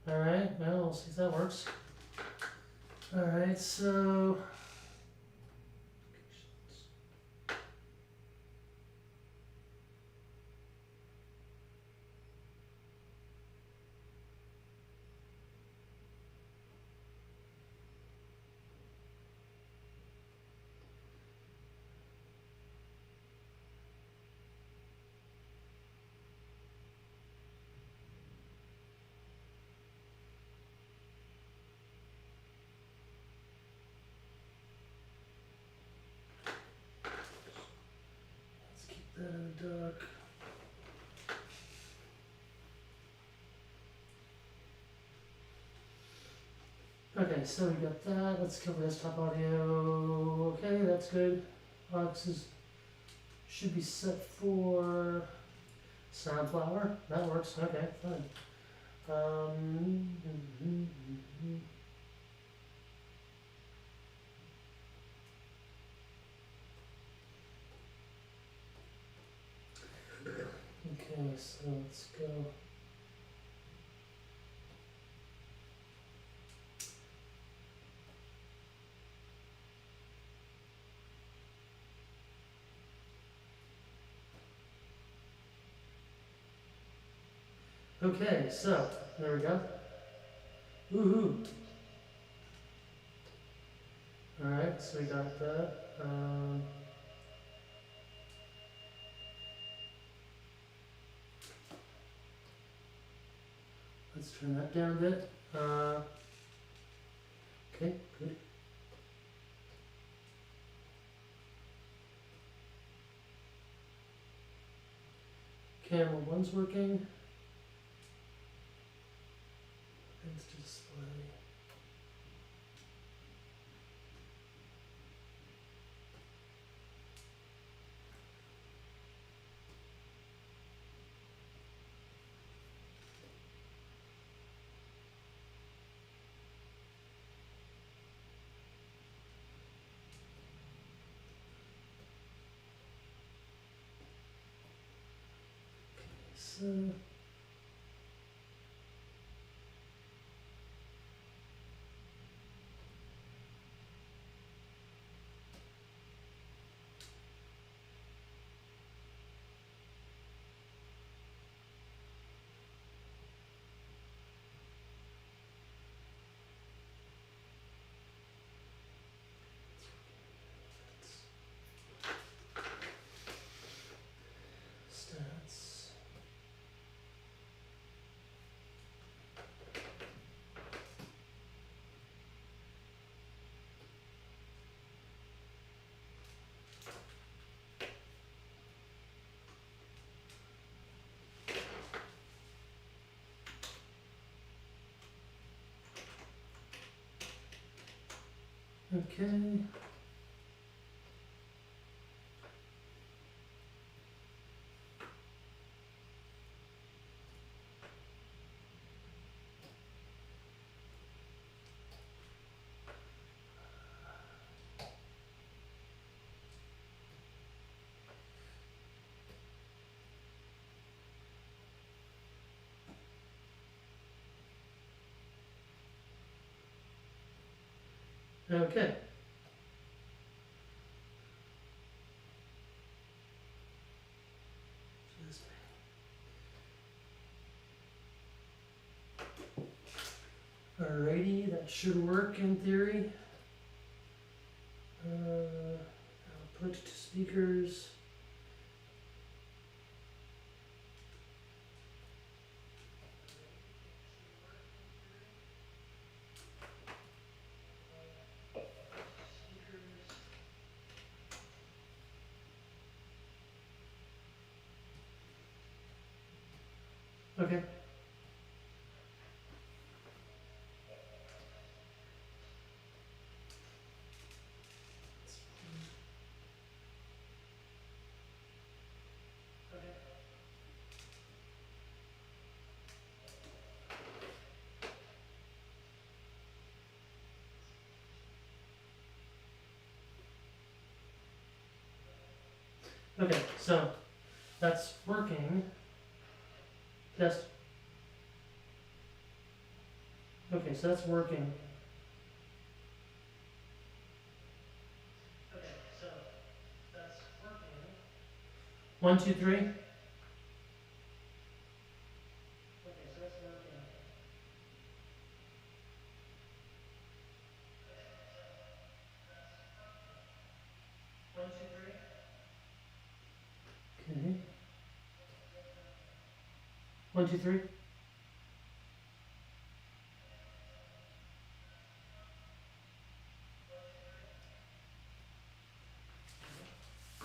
Alright, well, we'll see if that works. Alright, so. Let's keep that in the dock. Okay, so we got that. Let's cover desktop audio. Okay, that's good. Aux should be set for Soundflower. That works. Okay, fine. Okay, so let's go. Okay, so there we go. Woohoo! Alright, so we got that. Let's turn that down a bit. Okay, good. Camera 1's working. Things to display. So. Stats. Okay. Okay. Alrighty, that should work in theory. Output to speakers. Okay. Okay, so that's working. Test. Okay, so that's working. Okay, so that's working. 1, 2, 3. Okay, so that's working. 1, 2, 3. Okay. 1, 2, 3.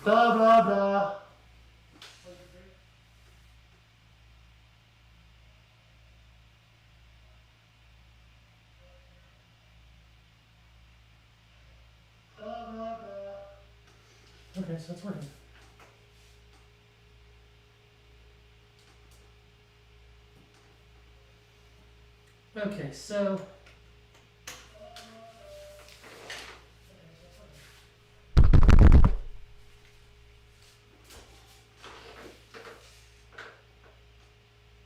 Blah blah blah. 1, 2, 3. Blah blah blah. Okay, so that's working. Okay, so.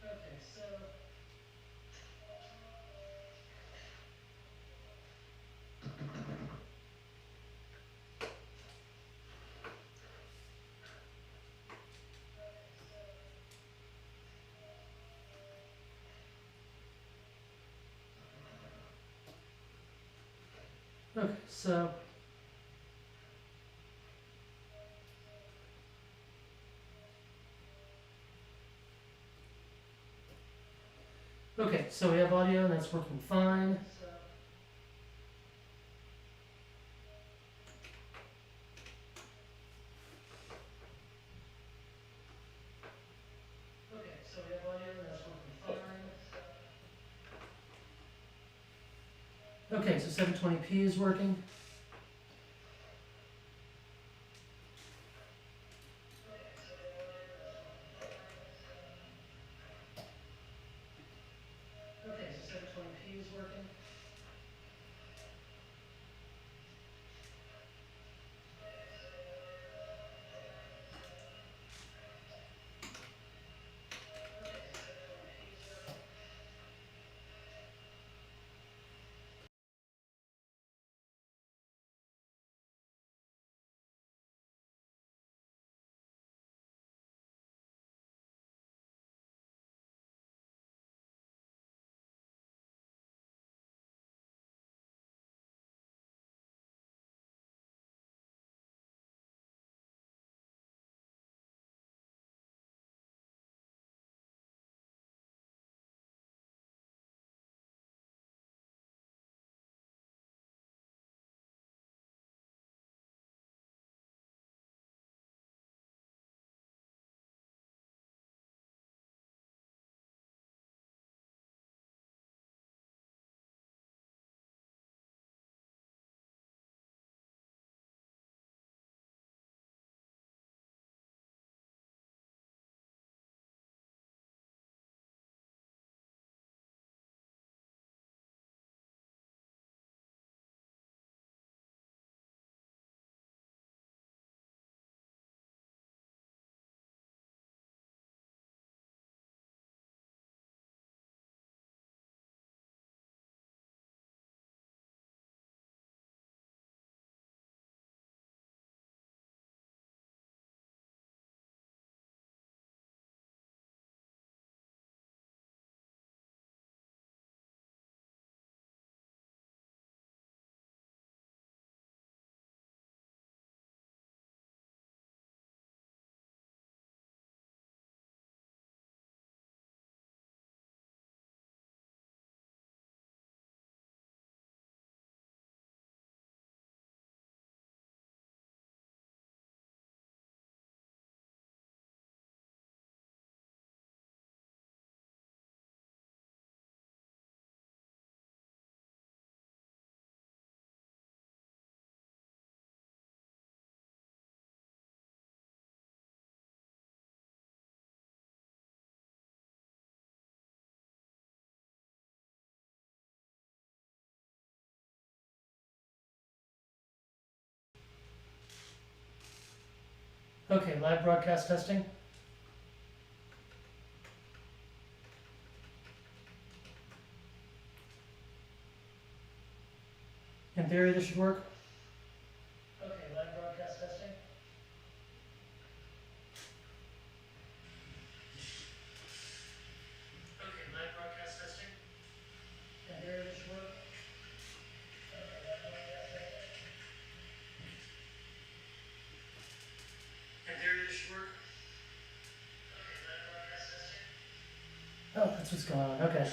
Okay, so. Okay, so. Okay, so we have audio and that's working fine. Okay, so we have audio and that's working fine. Okay, so 720p is working. Okay, so 720p is working. Okay, live broadcast testing. In theory, this should work. Okay, live broadcast testing. Okay, live broadcast testing. In theory, this should work. Okay, live broadcast testing. In theory, this should work. Okay, live broadcast testing. Oh, that's what's going on. Okay.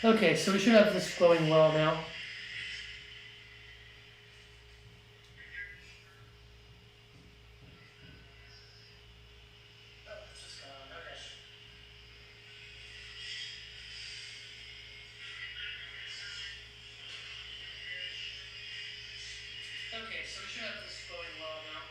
Okay, so we should have this going well now. Okay, so we should have this going well now.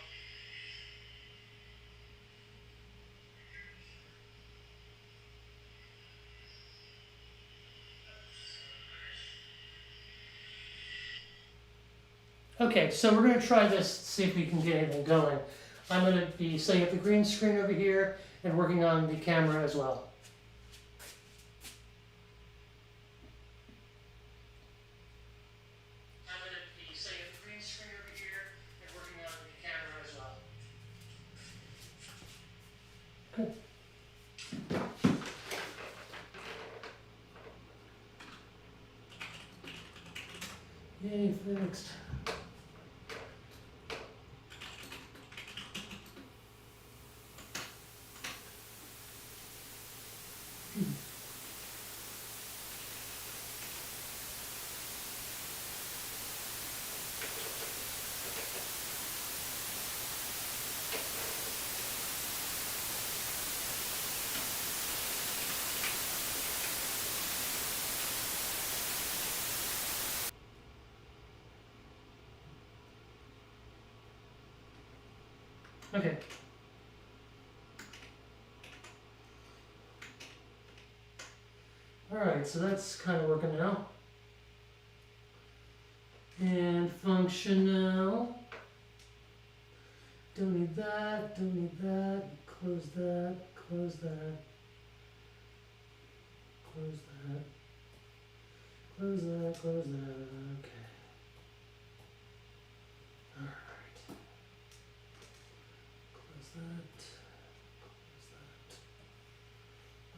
Okay, so we're going to try this, see if we can get anything going. I'm going to be setting up the green screen over here and working on the camera as well. I'm going to be setting up the green screen over here and working on the camera as well. Good. Yay, fixed. Okay. Alright, so that's kind of working now. And function now. Don't need that, don't need that. Close that, close that. Close that. Close that, close that. Okay. Alright. Close that. Close that.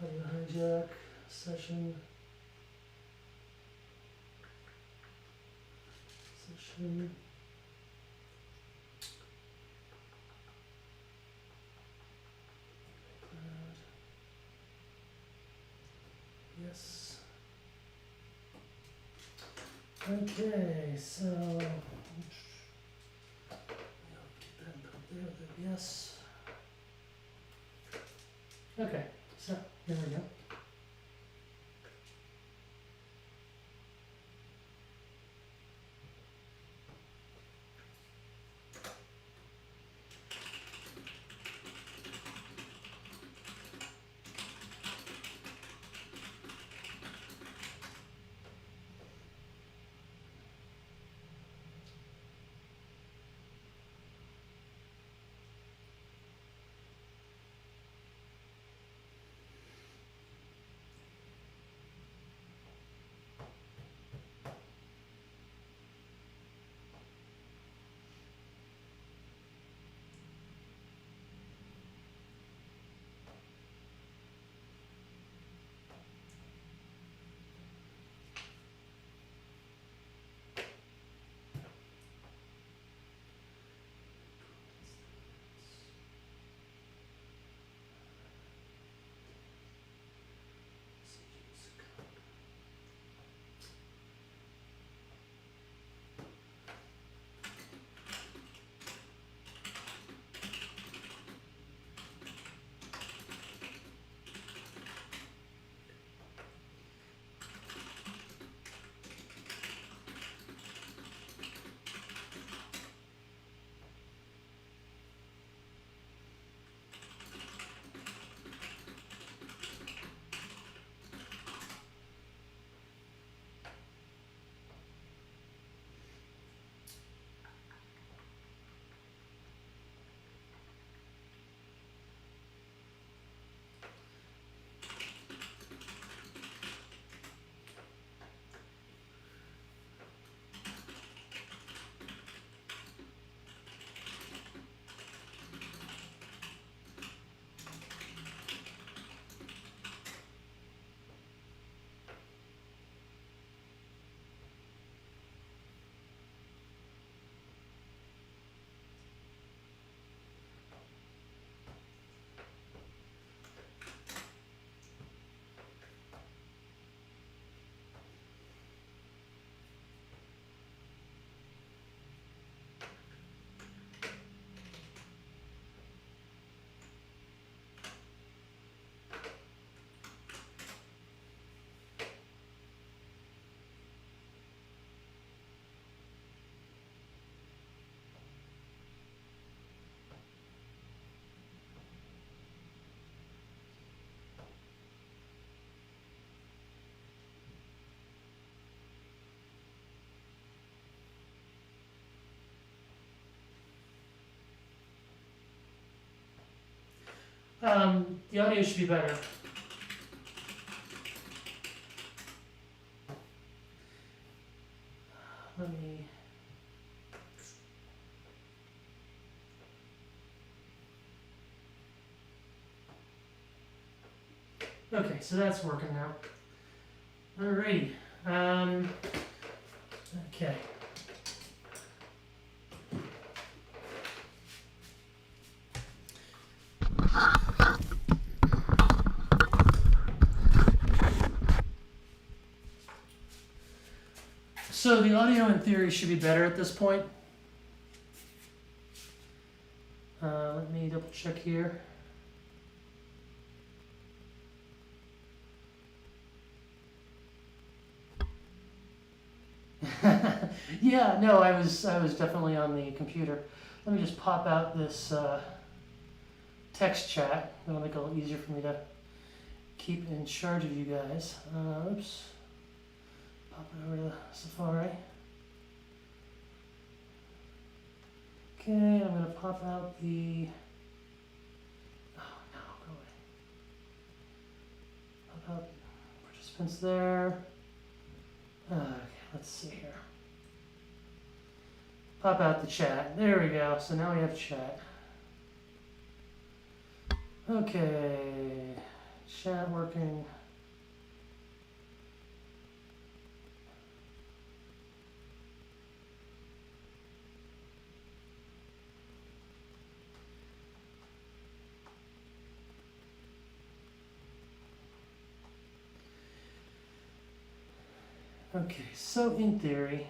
Audio hijack. Session. Session. Yes. Okay, so get that there, yes. Okay, so there we go. The audio should be better. Let me. Okay, so that's working now. Alrighty. Okay. So the audio in theory should be better at this point. Let me double check here. Yeah, no, I was definitely on the computer. Let me just pop out this text chat. That'll make it a little easier for me to keep in charge of you guys. Oops. Pop it over to Safari. Okay, I'm going to pop out the. Oh no, go away. Pop out participants there. Okay, let's see here. Pop out the chat. There we go. So now we have chat. Okay, chat working. Okay, so in theory.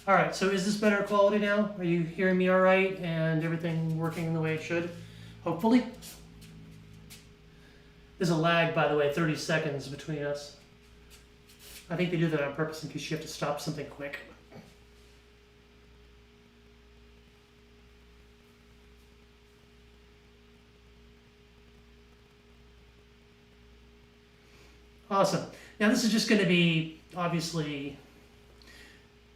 Alright, so is this better quality now? Are you hearing me alright and everything working the way it should? Hopefully. There's a lag, by the way, 30 seconds between us. I think they do that on purpose in case you have to stop something quick. Awesome. Now this is just going to be, obviously,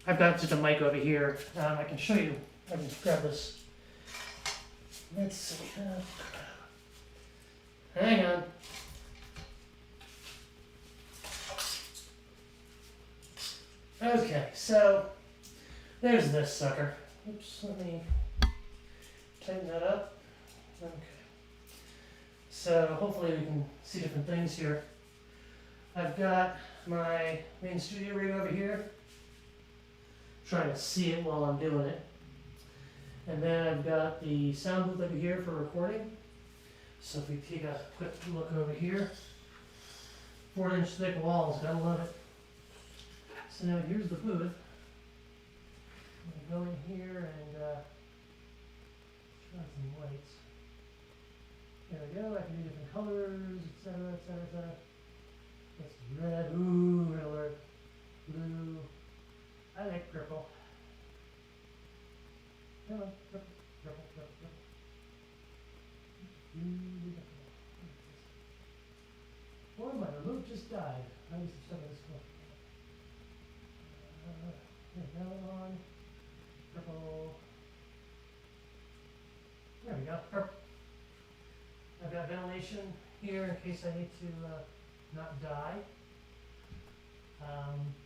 I've got just a mic over here. I can show you. I can grab this. Let's see. Hang on. Okay, so there's this sucker. Oops, let me tighten that up. Okay. So hopefully we can see different things here. I've got my main studio rig over here. Trying to see it while I'm doing it. And then I've got the sound booth over here for recording. So if we take a quick look over here, 4-inch thick walls, gotta love it. So now here's the booth. I'm gonna go in here and try some lights. There we go, I can do different colors, etc., etc., etc. That's red, ooh, red alert, blue. I like purple. Come on, purple, purple, purple, purple. Boy, my remote just died. I used to stuff this one. Yellow on, purple. There we go, purple. I've got ventilation here in case I need to not die. I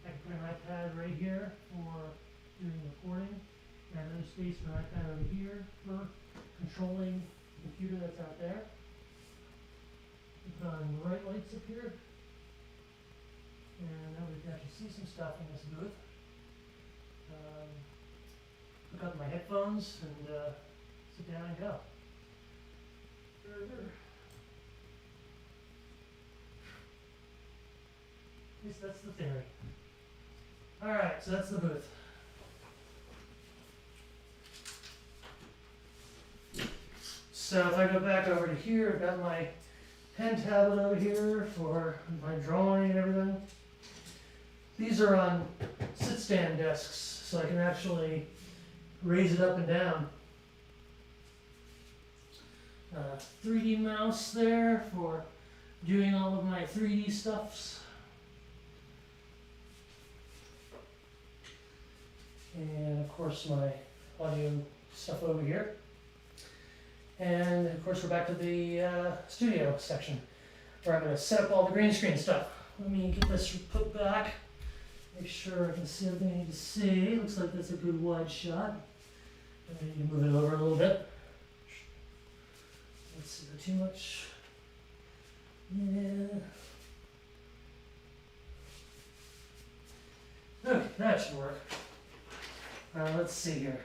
can put an iPad right here for doing recording, and another space for an iPad over here for controlling the computer that's out there. We've got bright lights up here, and now we can actually see some stuff in this booth. Hook up my headphones and sit down and go. At least that's the theory. Alright, so that's the booth. So if I go back over to here, I've got my pen tablet over here for my drawing and everything. These are on sit-stand desks, so I can actually raise it up and down. 3D mouse there for doing all of my 3D stuffs. And of course my audio stuff over here. And of course we're back to the studio section where I'm going to set up all the green screen stuff. Let me get this put back. Make sure I can see everything I need to see. Looks like that's a good wide shot. I need to move it over a little bit. Let's see, too much. Yeah. Okay, that should work. Let's see here.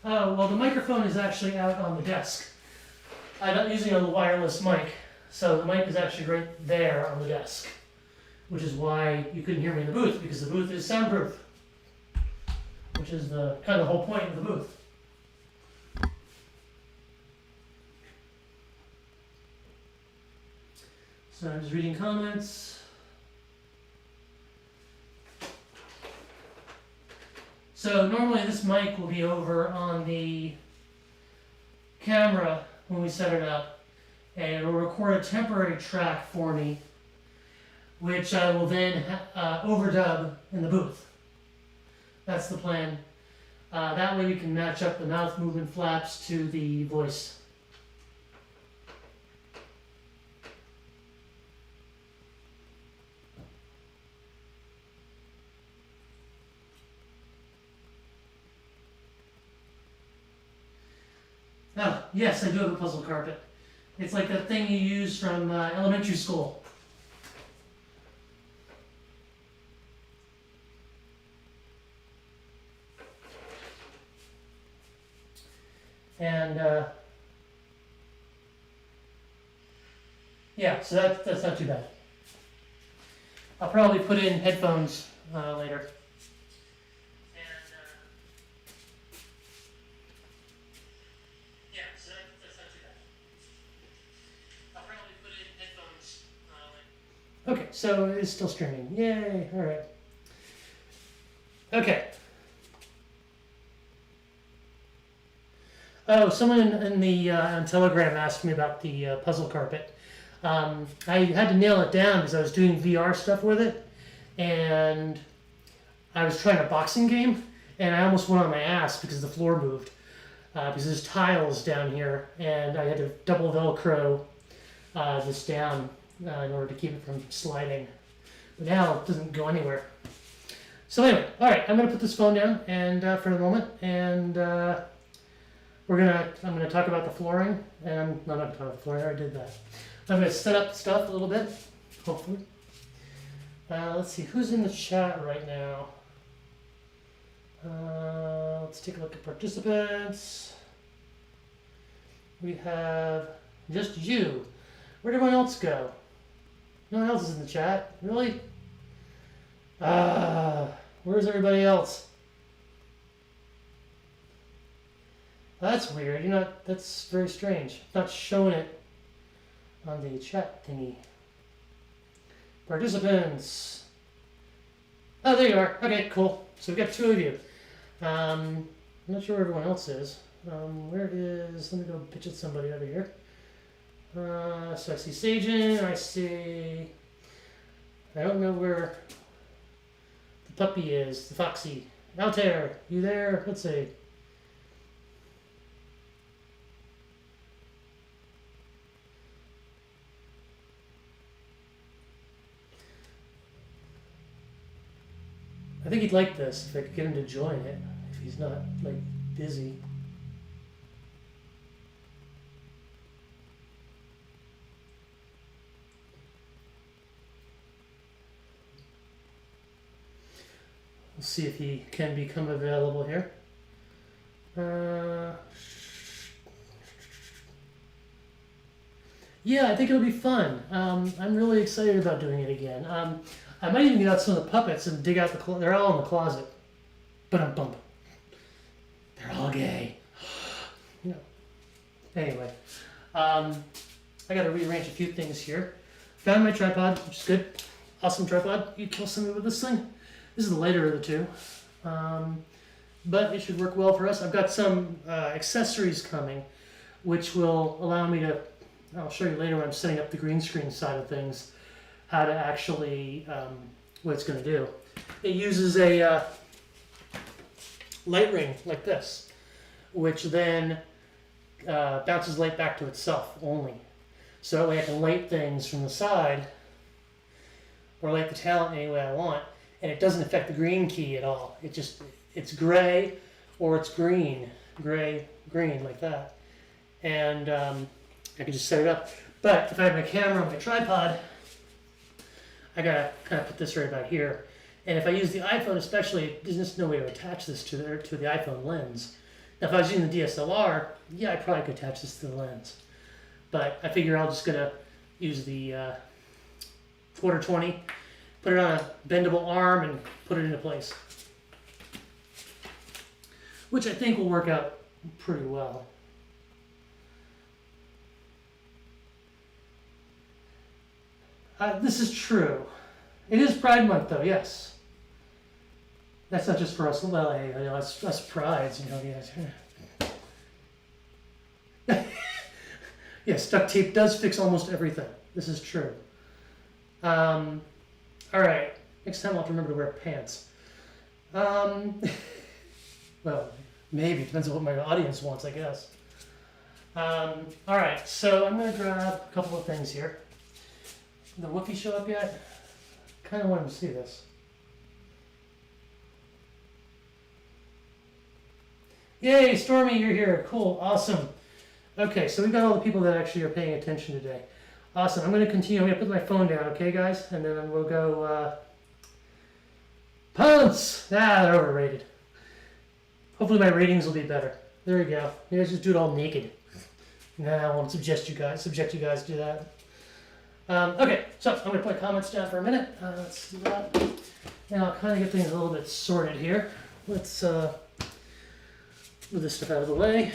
Well, the microphone is actually out on the desk. I'm not using a wireless mic, so the mic is actually right there on the desk, which is why you couldn't hear me in the booth, because the booth is soundproof, which is the kind of the whole point of the booth. So I'm just reading comments. So normally this mic will be over on the camera when we set it up, and it will record a temporary track for me, which I will then overdub in the booth. That's the plan. That way we can match up the mouth movement flaps to the voice. Oh, yes, I do have a puzzle carpet. It's like that thing you use from elementary school. And yeah, so that's not too bad. I'll probably put in headphones later. Okay, so it's still streaming. Yay, all right. Okay. Oh, someone in the on Telegram asked me about the puzzle carpet. I had to nail it down because I was doing VR stuff with it, and I was trying a boxing game, and I almost went on my ass because the floor moved. Because there's tiles down here, and I had to double Velcro this down in order to keep it from sliding. But now it doesn't go anywhere. So anyway, all right, I'm gonna put this phone down and for a moment, and I'm gonna talk about the flooring, and I'm not gonna talk about the flooring. I already did that. I'm gonna set up stuff a little bit, hopefully. Let's see who's in the chat right now. Let's take a look at participants. We have just you. Where'd everyone else go? No one else is in the chat. Really? Where's everybody else? That's weird. That's very strange. Not showing it on the chat thingy. Participants. Oh, there you are. Okay, cool. So we've got 2 of you. I'm not sure where everyone else is. Let me go pitch at somebody over here. So I see Sagen, I don't know where the puppy is, the Foxy. Altair, you there? Let's see. I think he'd like this if I could get him to join it, if he's not, busy. We'll see if he can become available here. Yeah, I think it'll be fun. I'm really excited about doing it again. I might even get out some of the puppets and dig out they're all in the closet. Ba-dum-bum. They're all gay. Anyway, I got to rearrange a few things here. Found my tripod, which is good. Awesome tripod. You kill somebody with this thing. This is the lighter of the two. But it should work well for us. I've got some accessories coming, which will allow me to, I'll show you later when I'm setting up the green screen side of things, how to actually, what it's going to do. It uses a light ring like this, which then bounces light back to itself only. So that way I can light things from the side or light the talent any way I want, and it doesn't affect the green key at all. It's gray or it's green, gray, green, like that. And I can just set it up. But if I have my camera on my tripod, I gotta kind of put this right about here. And if I use the iPhone especially, there's just no way to attach this to the iPhone lens. Now if I was using the DSLR, yeah, I probably could attach this to the lens. But I figure I'll just gonna use the quarter 20, put it on a bendable arm and put it into place. Which I think will work out pretty well. This is true. It is Pride Month, though. Yes. That's not just for us. Well, hey, you know, us prides, you know. Yes. Yes, duct tape does fix almost everything. This is true. All right. Next time I'll have to remember to wear pants. Well, maybe. Depends on what my audience wants, I guess. All right. So I'm going to grab a couple of things here. Did the Wookiee show up yet? Kind of want him to see this. Yay, Stormy, you're here. Cool. Awesome. Okay, so we've got all the people that actually are paying attention today. Awesome. I'm going to continue. I'm going to put my phone down, okay, guys? And then we'll go... Punts! Ah, they're overrated. Hopefully my ratings will be better. There we go. Maybe I just do it all naked. Nah, I won't subject you guys to do that. Okay, so I'm going to put comments down for a minute. Let's do that. And I'll kind of get things a little bit sorted here. Let's move this stuff out of the way.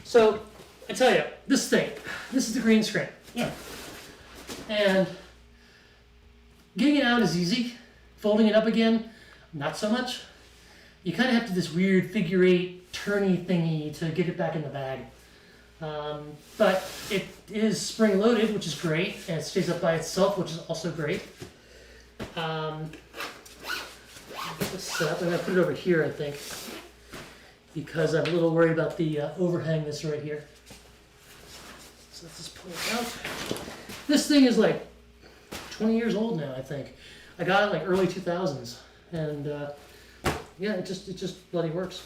So, I tell you, this is the green screen. Yeah. And getting it out is easy. Folding it up again, not so much. You kind of have to do this weird figure 8 turny thingy to get it back in the bag. But it is spring loaded, which is great, and it stays up by itself, which is also great. This set up. I'm going to put it over here, I think, because I'm a little worried about the overhang that's right here. So let's just pull it out. This thing is like 20 years old now, I think. I got it like early 2000s, and yeah, it just bloody works.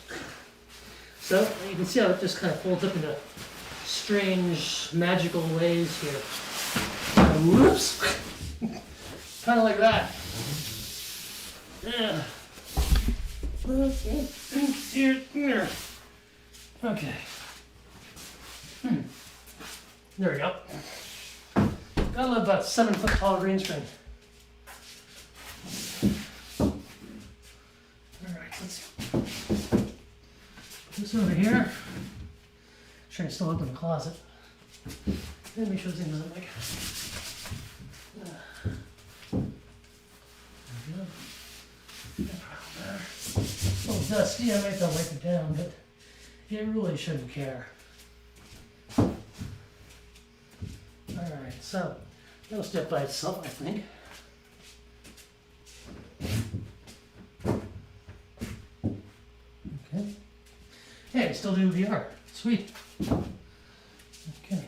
So you can see how it just kind of folds up into strange, magical ways here. Whoops! Kind of like that. Yeah. Okay. There we go. Gotta love about 7 foot tall green screen. Alright, let's put this over here. Sure, I still open the closet. Let me show this thing doesn't make no problem there. A little dusty, I might have to wipe it down, but you really shouldn't care. Alright, so that'll step by itself, I think. Okay. Hey, I still do VR. Sweet. Okay.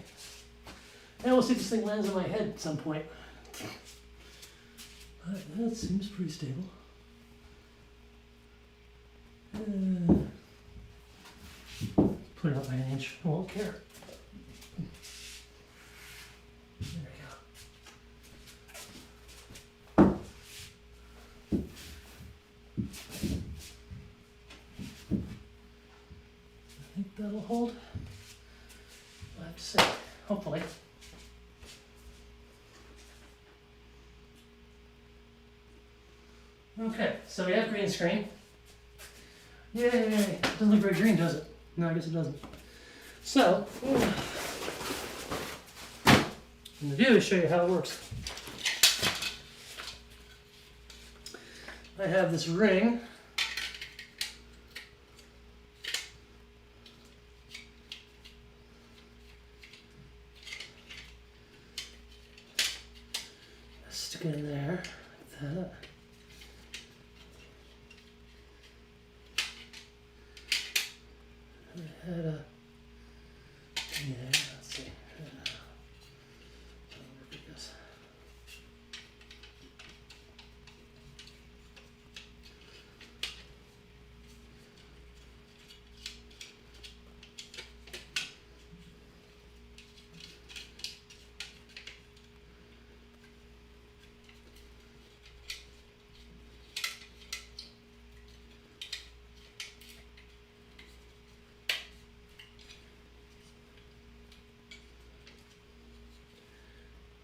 And we'll see if this thing lands on my head at some point. But that seems pretty stable. Put it up by an inch. I won't care. There we go. I think that'll hold. We'll have to see. Hopefully. Okay, so we have green screen. Yay! Doesn't look very green, does it? No, I guess it doesn't. So, what I'm going to do is show you how it works. I have this ring. Stick it in there like that. I had a thing there. Let's see.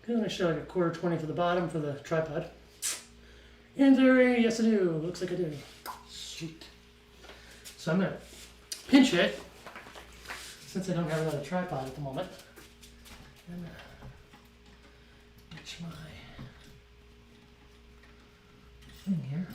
I'm going to show like a 1/4 for the bottom for the tripod. In theory, yes I do. Looks like I do. Sweet. So I'm going to pinch it, since I don't have another tripod at the moment. I'm going to pinch my thing here.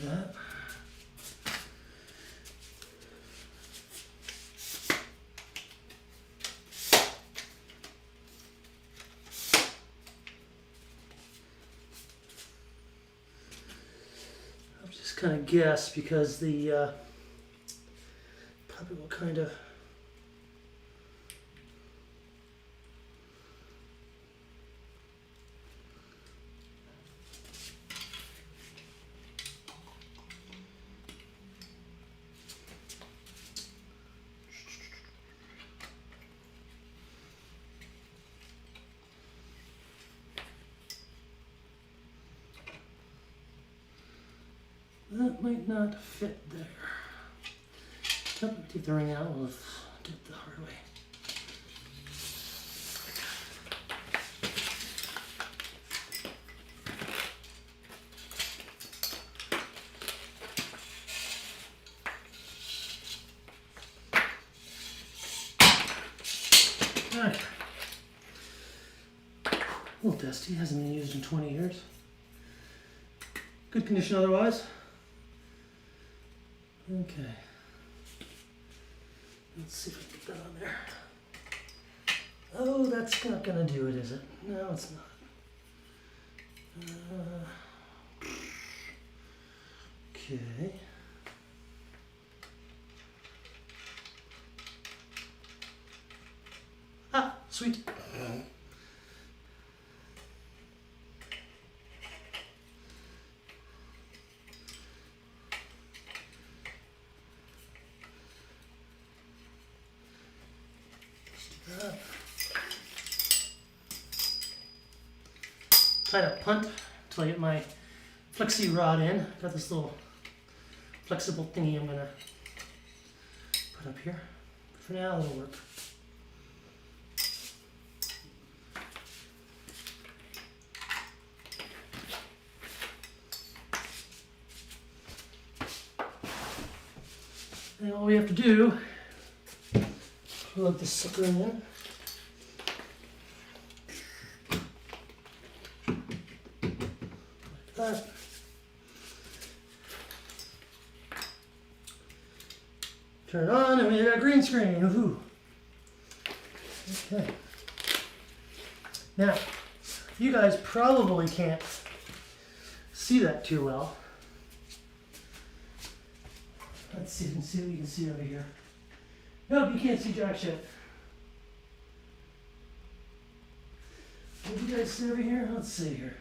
That. I'll just kind of guess because the puppet will kind of that might not fit there. Nope, take the ring out, we'll do it the hard way. Alright. A little dusty, hasn't been used in 20 years. Good condition otherwise. Okay. Let's see if I can get that on there. Oh, that's not gonna do it, is it? No, it's not. Okay. Ah, sweet. Kind of punt until I get my flexi rod in. Got this little flexible thingy I'm gonna put up here. For now, it'll work. And all we have to do, plug this sucker in. That. Turn it on and we got a green screen. Woohoo. Okay. Now, you guys probably can't see that too well. Let's see, see what you can see over here. Nope, you can't see jack shit. What do you guys see over here? Let's see here.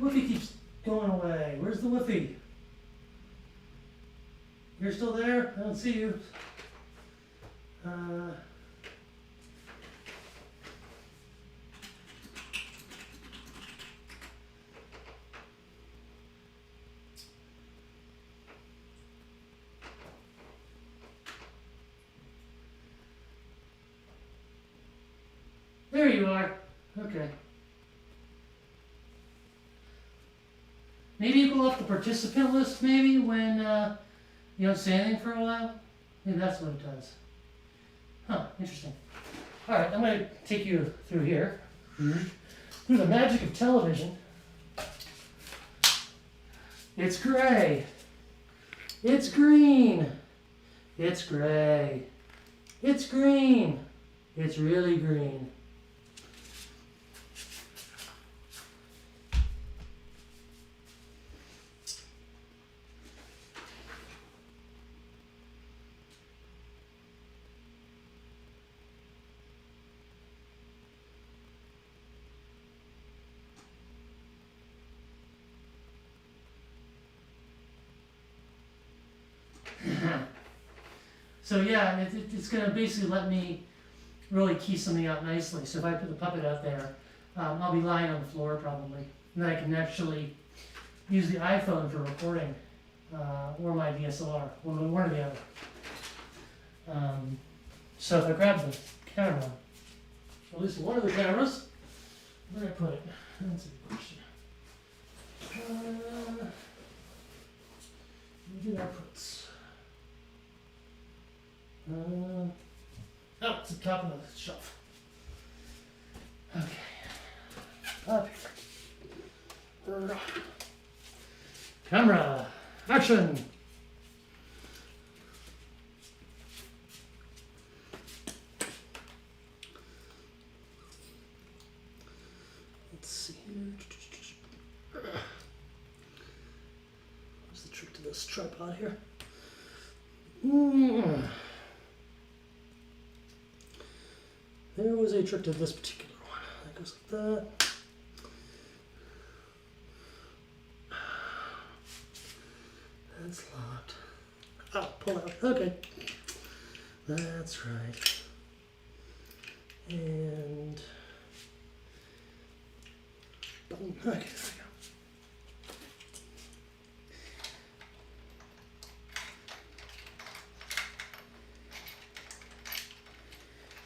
Woofy keeps going away. Where's the Woofy? You're still there? I don't see you. There you are. Okay. Maybe you go off the participant list maybe when you don't say anything for a while. Maybe that's what it does. Huh, interesting. Alright, I'm going to take you through here. Through the magic of television. It's gray. It's green. It's gray. It's green. It's really green. So yeah, it's going to basically let me really key something out nicely. So if I put the puppet out there, I'll be lying on the floor probably. And then I can actually use the iPhone for recording, or my DSLR, one or the other. So if I grab the camera, or at least one of the cameras, where did I put it? That's a good question. Where did I put it? Oh, it's the top of the shelf. Okay. Up here. Camera. Action. Let's see here. What's the trick to this tripod here? There was a trick to this particular one. That goes like that. That's locked. Oh, pull out. Okay. That's right. And button. Okay, there we go.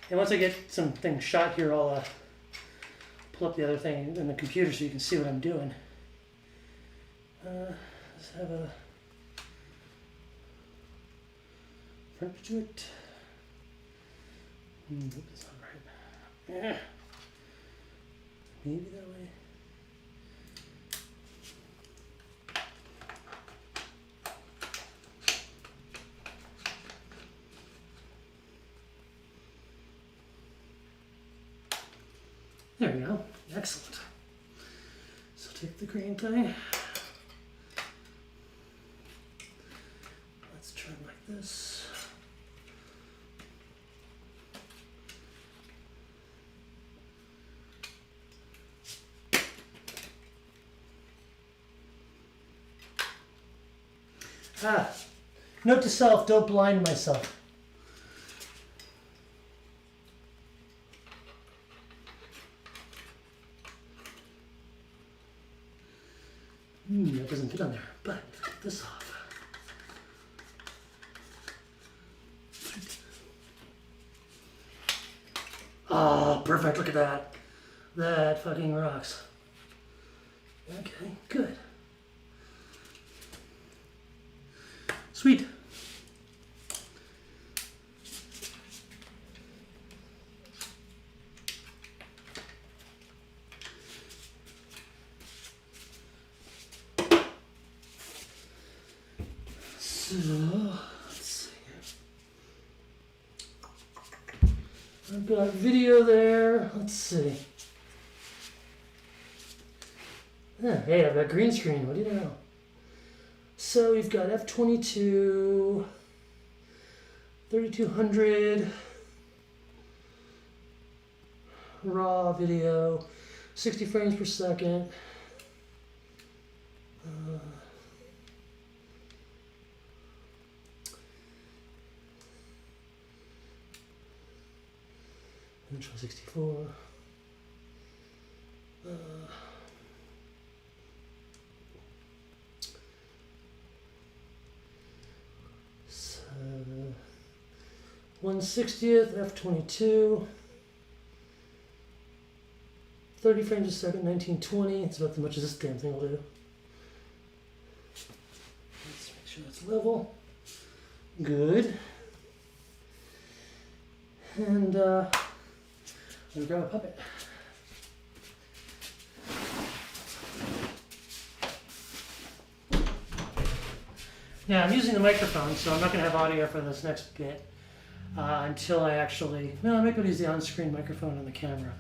And once I get some things shot here, I'll pull up the other thing in the computer so you can see what I'm doing. Let's have a front to it. That's not right. Yeah. Maybe that way. There we go. Excellent. So take the green thing. Let's turn like this. Note to self, don't blind myself. That doesn't fit on there, but let's get this off. Oh, perfect, look at that. That fucking rocks. Okay, good. Sweet. So, let's see here. I've got video there. Let's see. Hey, I've got green screen. What do you know? So we've got F22, 3200 raw video, 60 frames per second. Intro 64. So 1/60th f22. 30 frames a second, 1920. It's about as much as this damn thing will do. Let's make sure that's level. Good. And I'm gonna grab a puppet. Now I'm using the microphone, so I'm not gonna have audio for this next bit until I actually. No, I might use the on-screen microphone on the camera.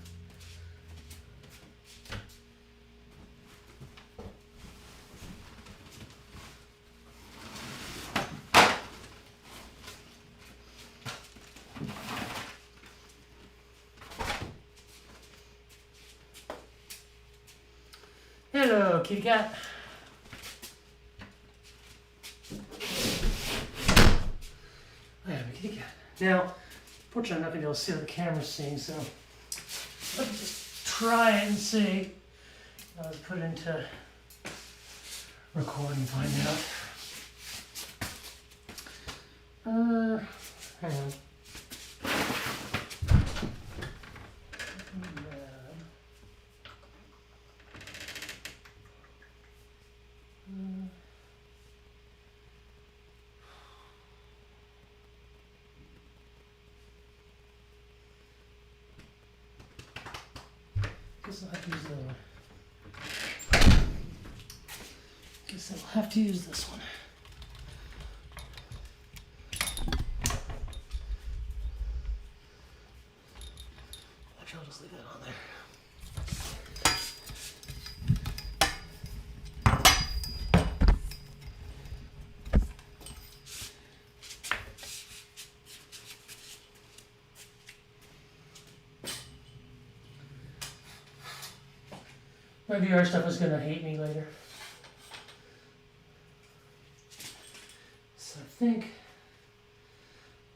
Hello, kitty cat. I have a kitty cat. Now, fortunately, I'm not going to be able to see what the camera's seeing, so let's just try it and see. I'll put it into record and find out. Hang on. Guess I'll have to use the other one. Guess I'll have to use this one. Actually, I'll just leave that on there. My VR stuff is gonna hate me later. So I think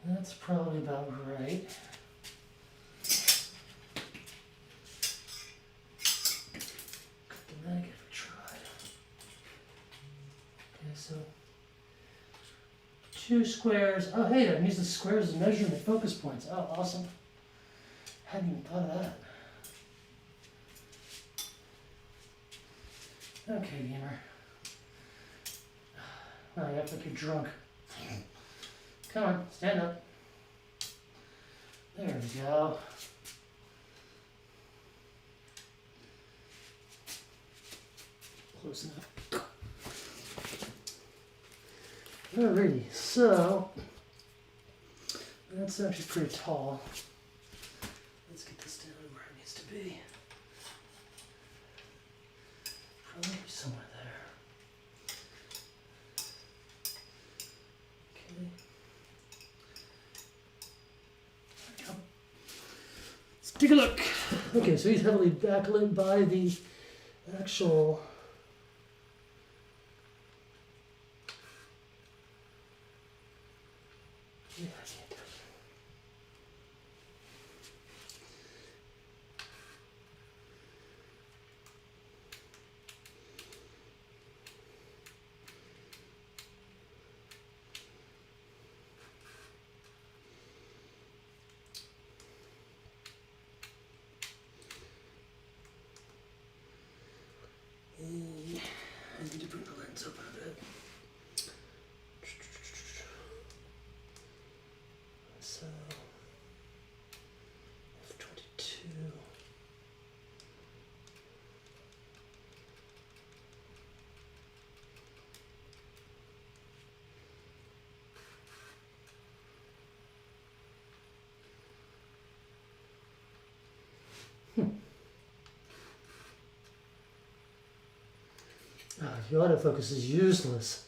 that's probably about right. Cut the mag if we tried. Okay, so 2 squares. Oh, hey, I can use the squares as measurement focus points. Oh, awesome. Hadn't even thought of that. Okay, gamer. Oh, you act like you're drunk. Come on, stand up. There we go. Close enough. Alrighty, so that's actually pretty tall. Let's get this down where it needs to be. Probably somewhere there. Okay. There we go. Let's take a look. Okay, so he's heavily backlit by the actual. Yeah, I can't do it. I need to bring the lens open a bit. So, f22. The autofocus is useless.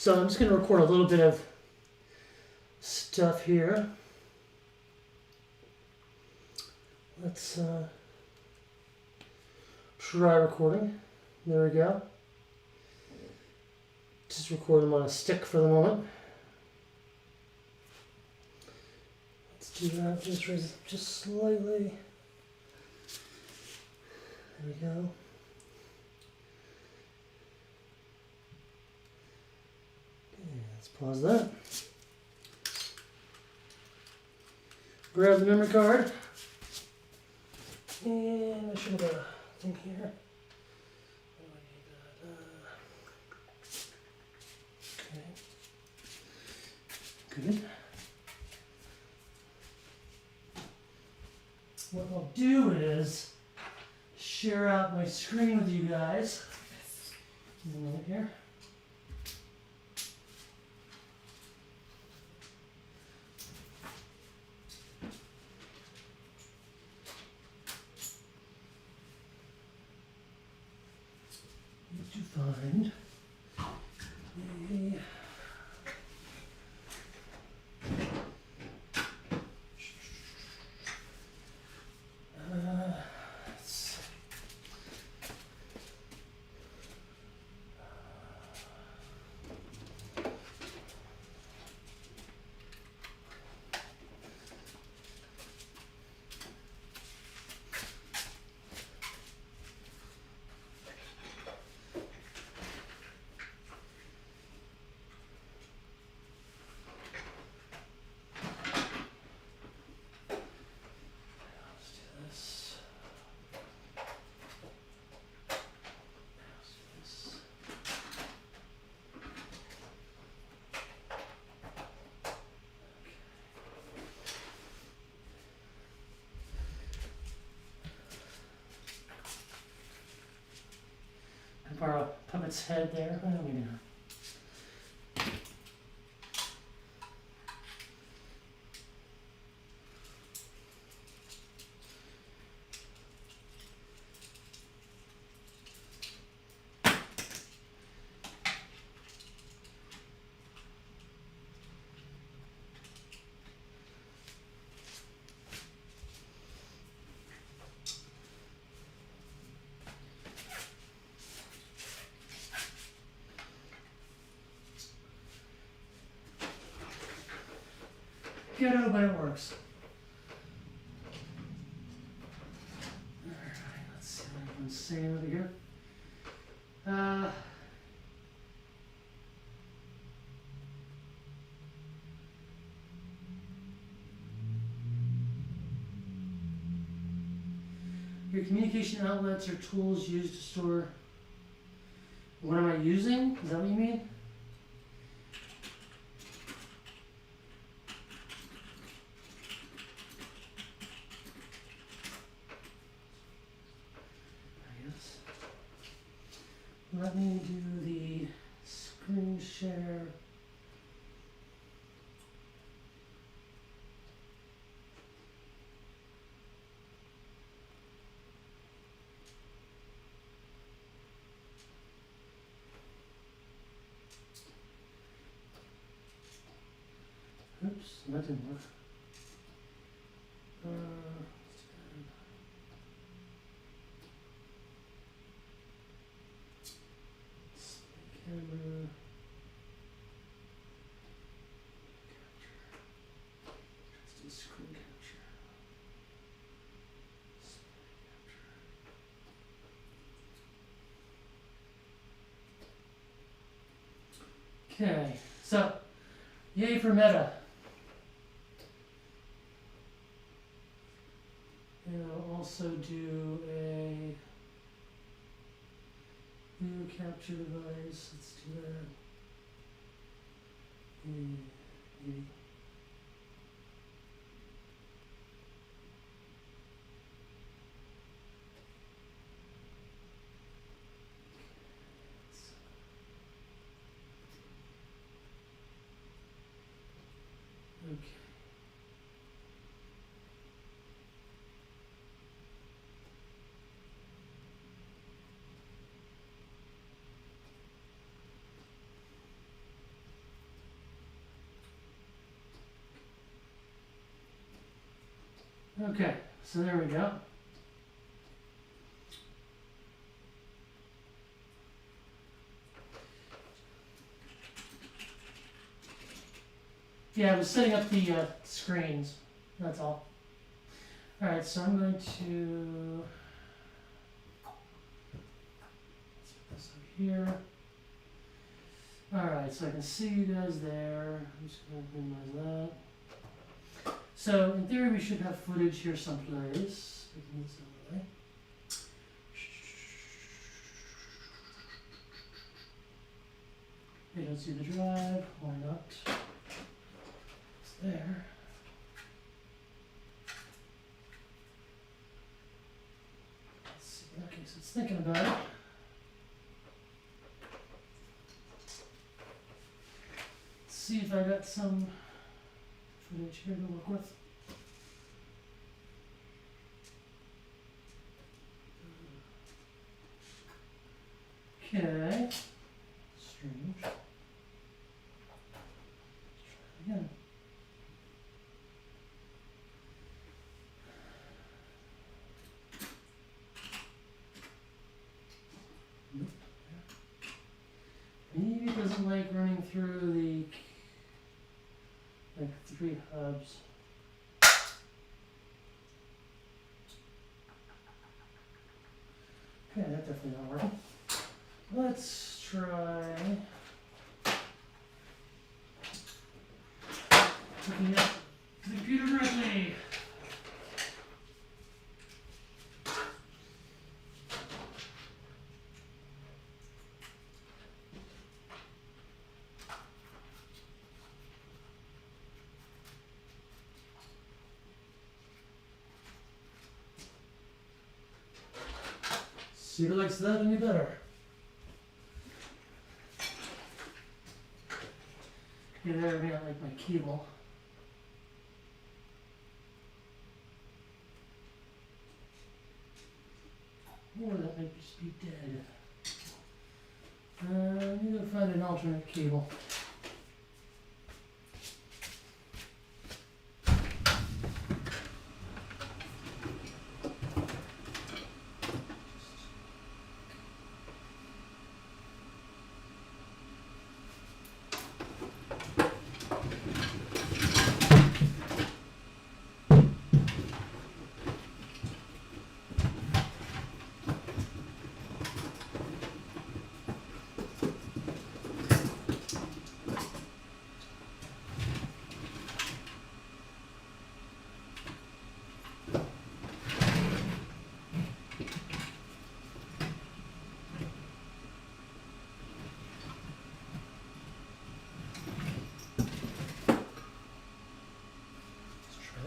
So I'm just going to record a little bit of stuff here. Let's try recording. There we go. Just record them on a stick for the moment. Let's do that. Just raise it up just slightly. There we go. Okay, let's pause that. Grab the memory card. And I should have a thing here. Okay. Good. What I'll do is share out my screen with you guys. A minute here. Need to find a borrow Puppet's head there. What do we know? Ghetto, but it works. Alright, let's see what everyone's saying over here. Your communication outlets are tools used to store. What am I using? Is that what you mean? Let me do the screen share. Oops, that didn't work. Camera. Capture. Just do screen capture. Okay, so yay for meta. And I'll also do a new capture device. Let's do that. Okay. Okay, so there we go. Yeah, I was setting up the screens. That's all. Alright, so I'm going to let's put this over here. Alright, so I can see you guys there. I'm just going to minimize that. So, in theory, we should have footage here someplace. We can move this out of the way. You don't see the drive. Why not? It's there. Let's see. Okay, so it's thinking about it. Let's see if I got some footage here to work with. Okay. Strange. Let's try it again. Nope. Maybe it doesn't like running through the like 3 hubs. Okay, that definitely not working. Let's try looking at the computer directly. See if it likes that any better. Yeah, there we got like my cable. Or that might just be dead. I need to find an alternate cable.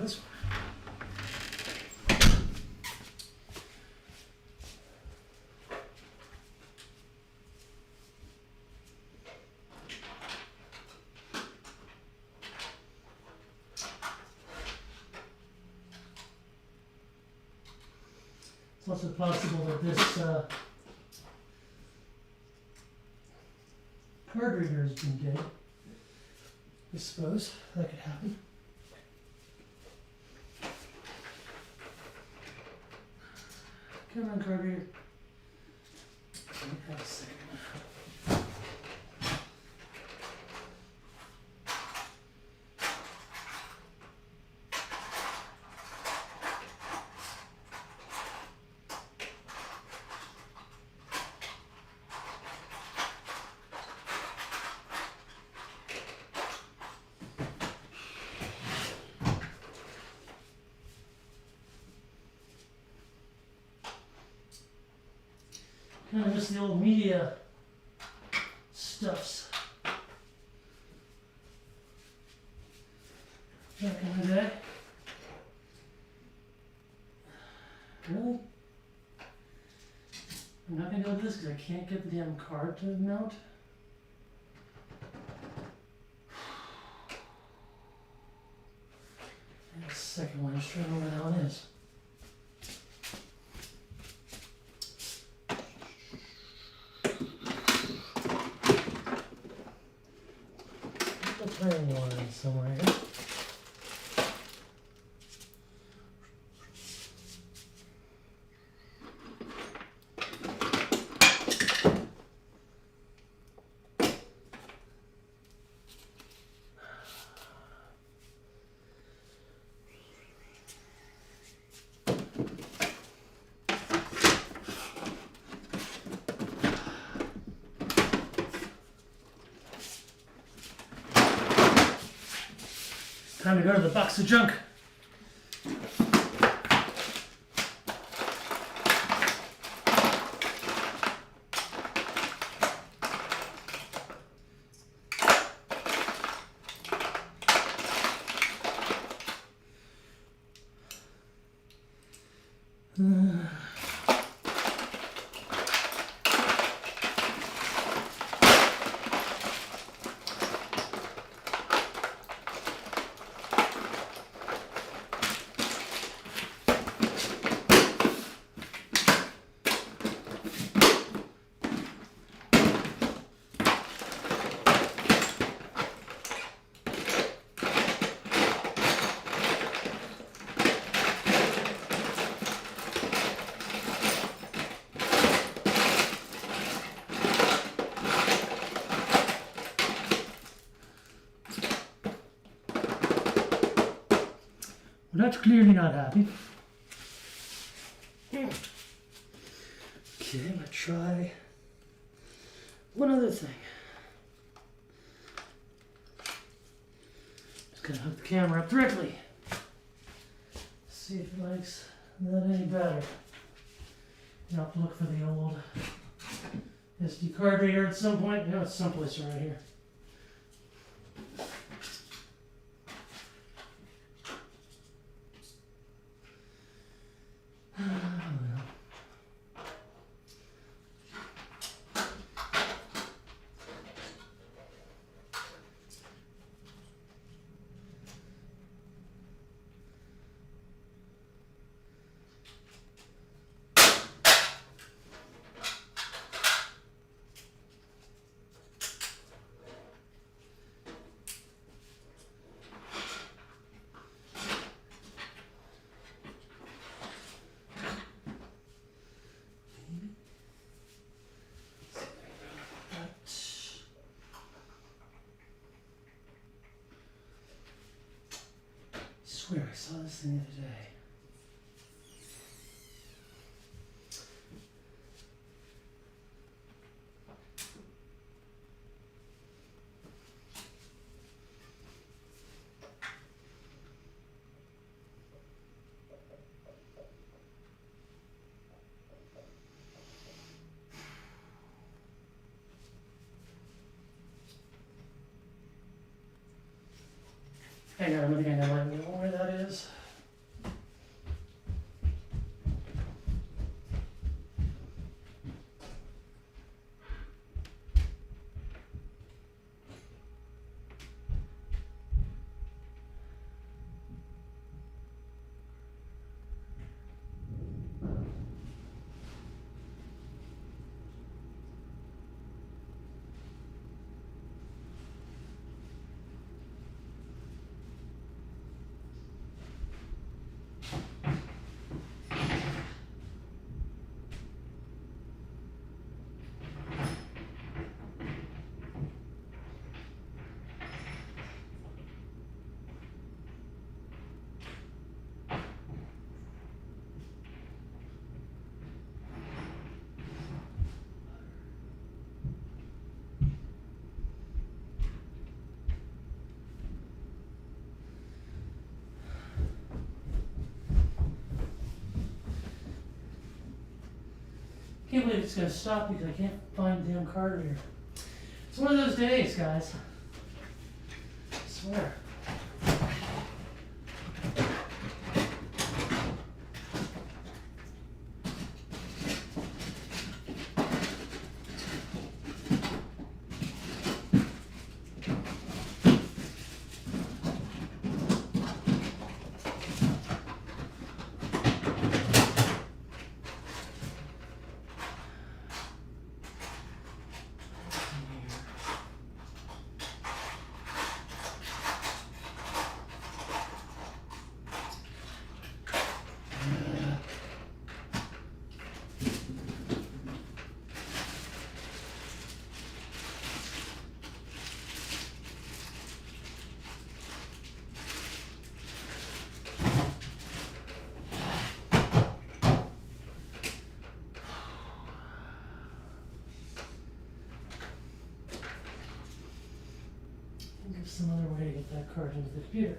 This one. It's also possible that this card reader has been dead. I suppose that could happen. Come on, card reader. Have a second. Kind of just the old media stuffs. Back in the day. Really? I'm not gonna go with this because I can't get the damn card to mount. And the second one, just trying to remember where that one is. Playing one somewhere here. Time to go to the box of junk. Well, that's clearly not happy. Okay, I'm gonna try one other thing. Just gonna hook the camera up directly. See if it likes that any better. I'll have to look for the old SD card reader at some point. You know, it's someplace around here. I swear I saw this thing the other day. Hang on, I think I know where that is. Can't believe it's gonna stop because I can't find the damn card reader. It's one of those days, guys. I swear. Think of some other way to get that card into the computer.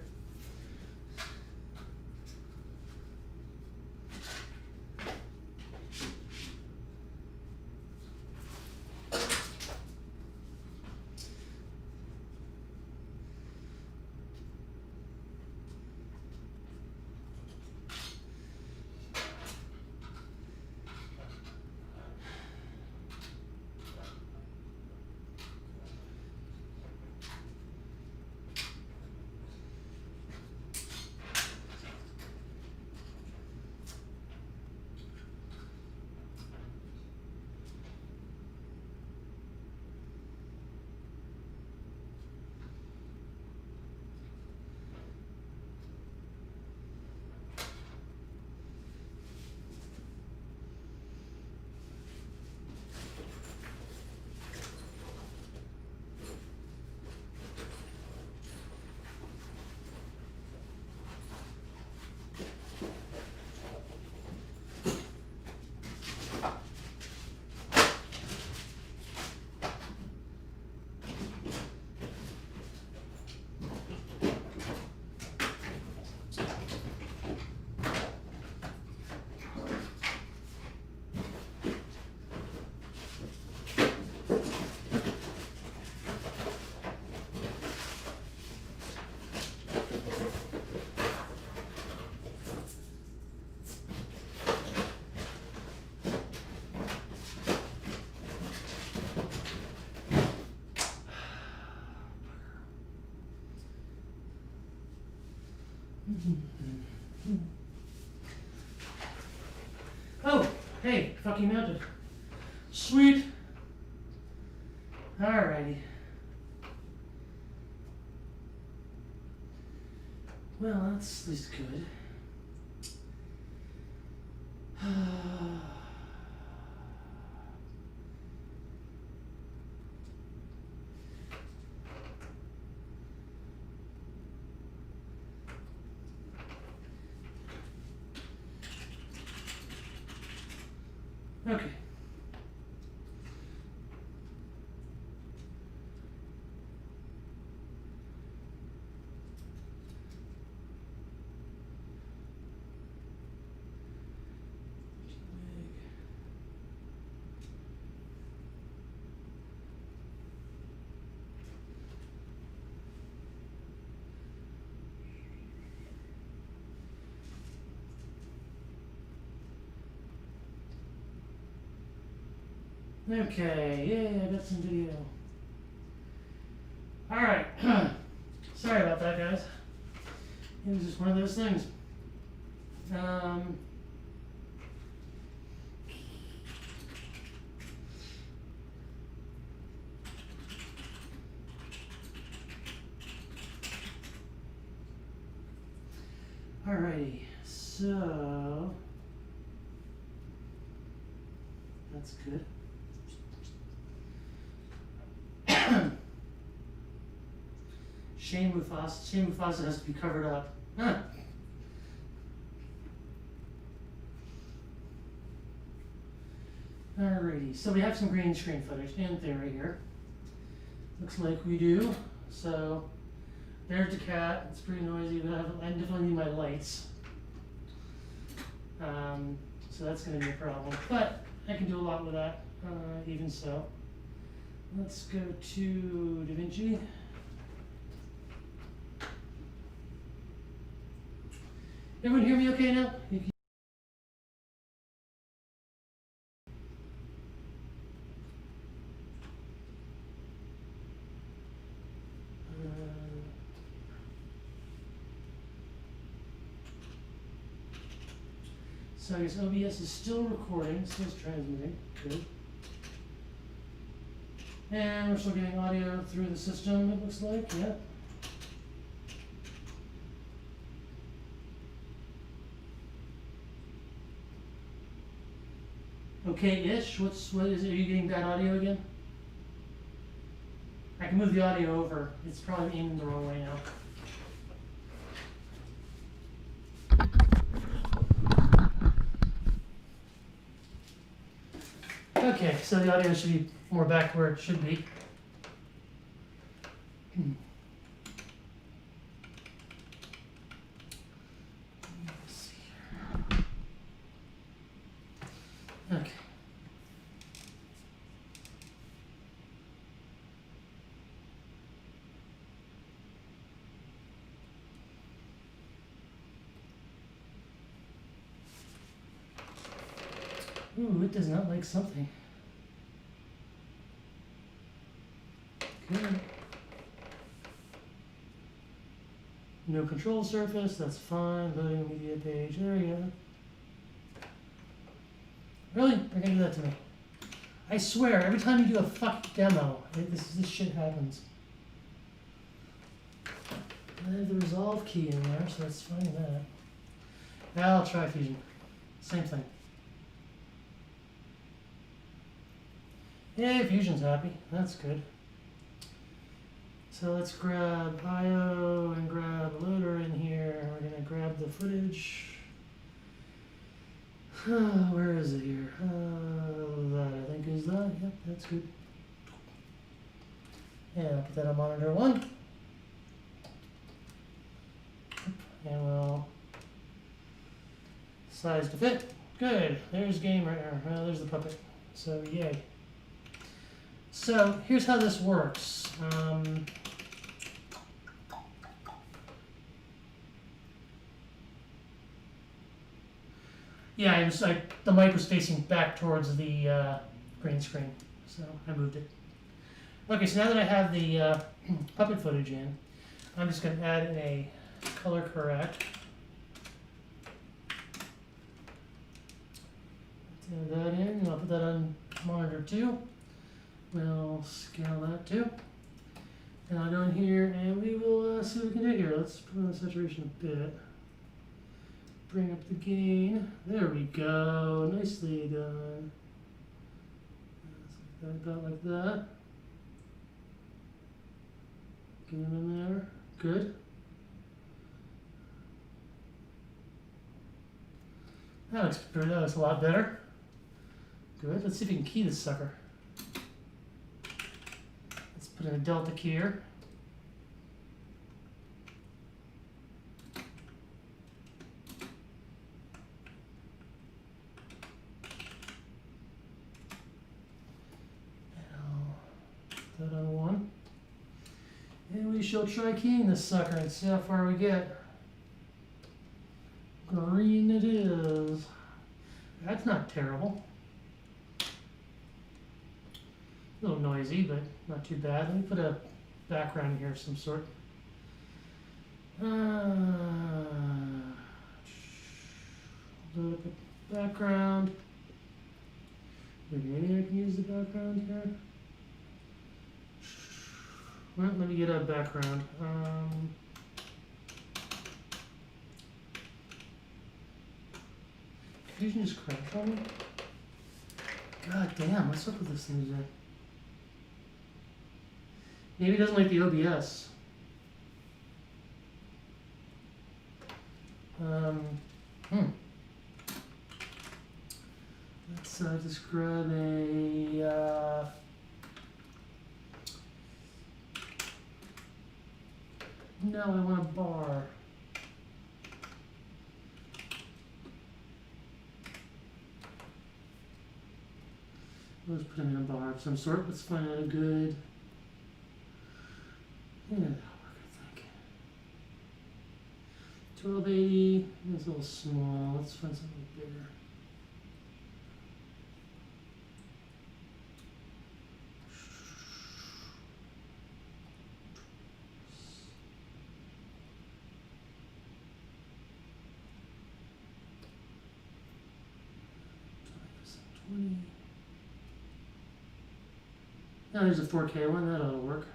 Oh, hey, fucking mounted. Sweet. Alrighty. Well, that's at least good. Okay. Okay, yay, I got some video. Alright. Sorry about that, guys. It was just one of those things. Alrighty, so that's good. Shane Mufasa has to be covered up. Huh. Alrighty, so we have some green screen footage in theory here. Looks like we do. So there's the cat. It's pretty noisy, but I definitely need my lights. So that's going to be a problem. But I can do a lot with that, even so. Let's go to DaVinci. Everyone hear me okay now? So I guess OBS is still recording, still transmitting. Good. And we're still getting audio through the system, it looks like, yeah. Okay-ish. What is it? Are you getting bad audio again? I can move the audio over. It's probably aimed the wrong way now. Okay, so the audio should be more back where it should be. Let's see here. Okay. Ooh, it does not like something. Good. No control surface, that's fine. Loading media page, there we go. Really? They're gonna do that to me. I swear, every time you do a fuck demo, this shit happens. I have the resolve key in there, so let's find that. Now I'll try Fusion. Same thing. Yay, Fusion's happy. That's good. So let's grab IO and grab a loader in here. We're gonna grab the footage. Where is it here? That I think is that. Yep, that's good. Yeah, I'll put that on monitor 1. And we'll size to fit. Good. There's game right there. There's the puppet. So yay. So here's how this works. Yeah, the mic was facing back towards the green screen, so I moved it. Okay, so now that I have the puppet footage in, I'm just going to add in a color correct. border too. We'll scale that too. And I'll go in here and we will see what we can do here. Let's put on the saturation a bit. Bring up the gain. There we go. Nicely done. About like that. Get him in there. Good. That looks a lot better. Good. Let's see if we can key this sucker. Let's put in a delta keyer. That on one. And we shall try keying this sucker and see how far we get. Green it is. That's not terrible. A little noisy, but not too bad. Let me put a background here of some sort. Load up a background. Maybe I can use the background here. Well, let me get a background. Fusion just crashed on me? God damn, what's up with this thing today? Maybe it doesn't like the OBS. Let's just grab a... No, I want a bar. Let's put him in a bar of some sort. Let's find out a good... Yeah, that'll work, I think. 1280. That's a little small. Let's find something bigger. Now there's a 4K one, that ought to work.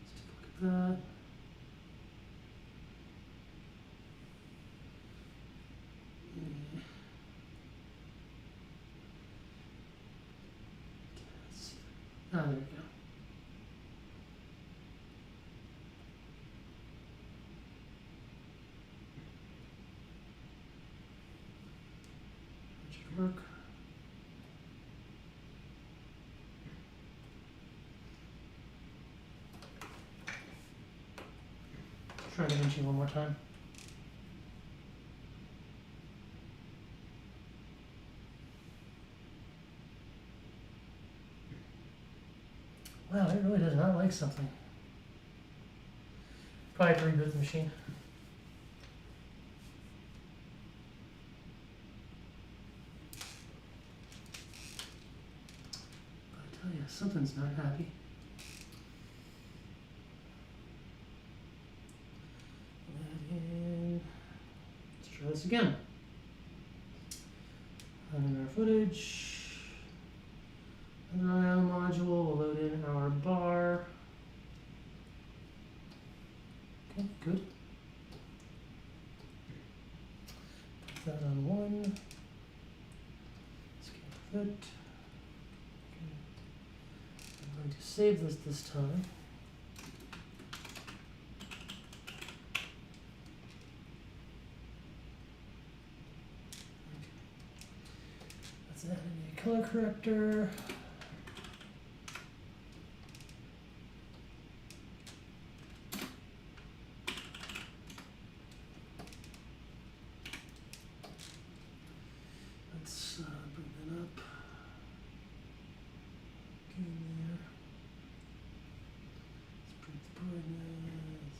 Let's take a look at that. There we go. Work. Try Da Vinci one more time. Wow, it really does not like something. Probably have to reboot the machine. Oh yeah, something's not happy. And let's try this again. Loading our footage. Another IO module, we'll load in our bar. Okay, good. Put that on one. Scale fit. I'm going to save this time. Let's add in a color corrector. Let's bring that up. Okay, there. Let's bring the brightness.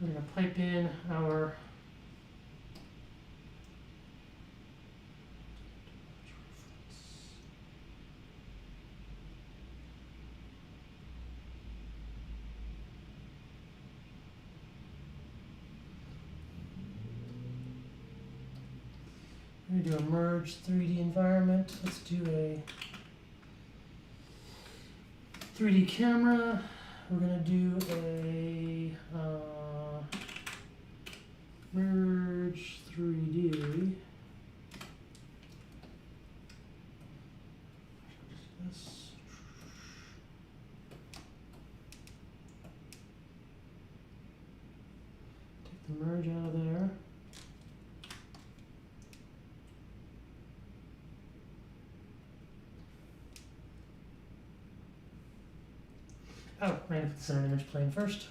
We're going to pipe in our we're going to do a merge 3D environment. Let's do a 3D camera. We're going to do a merge 3D. This. Take the merge out of there. Oh, I need to put the center image plane first.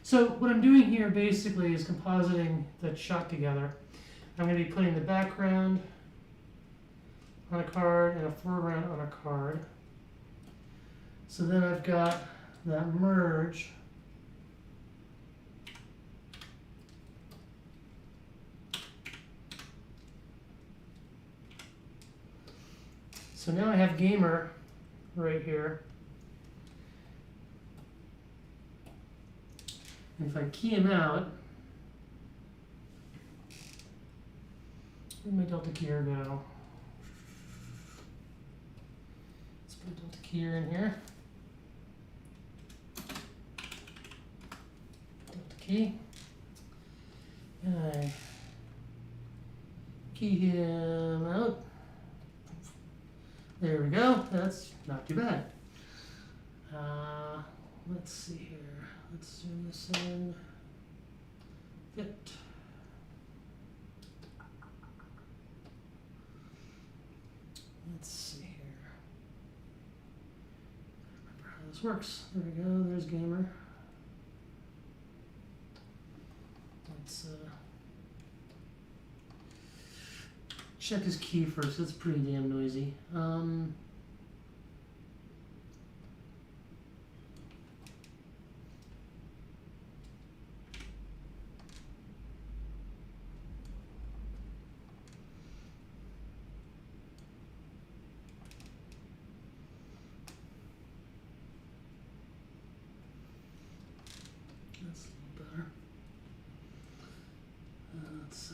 So what I'm doing here basically is compositing the shot together. I'm going to be putting the background on a card and a foreground on a card. So then I've got that merge. So now I have gamer right here. And if I key him out, where'd my delta keyer go? Let's put a delta keyer in here. Delta key. And I key him out. There we go. That's not too bad. Let's see here. Let's zoom this in. Fit. Let's see here. Remember how this works. There we go. There's gamer. Let's check his key first. It's pretty damn noisy. That's a little better. Let's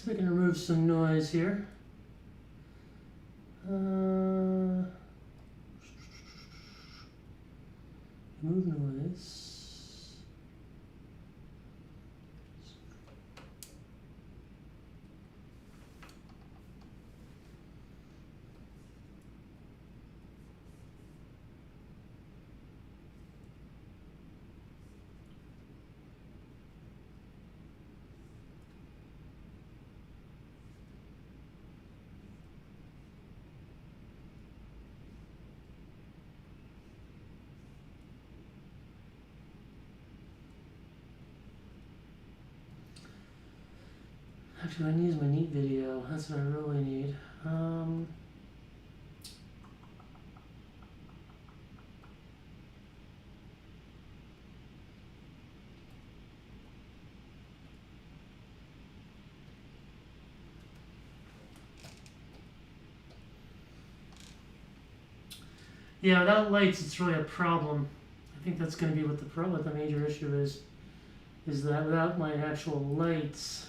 see if I can remove some noise here. Actually, I need to use my neat video. That's what I really need. Yeah, without lights, it's really a problem. I think that's going to be what the major issue is that without my actual lights,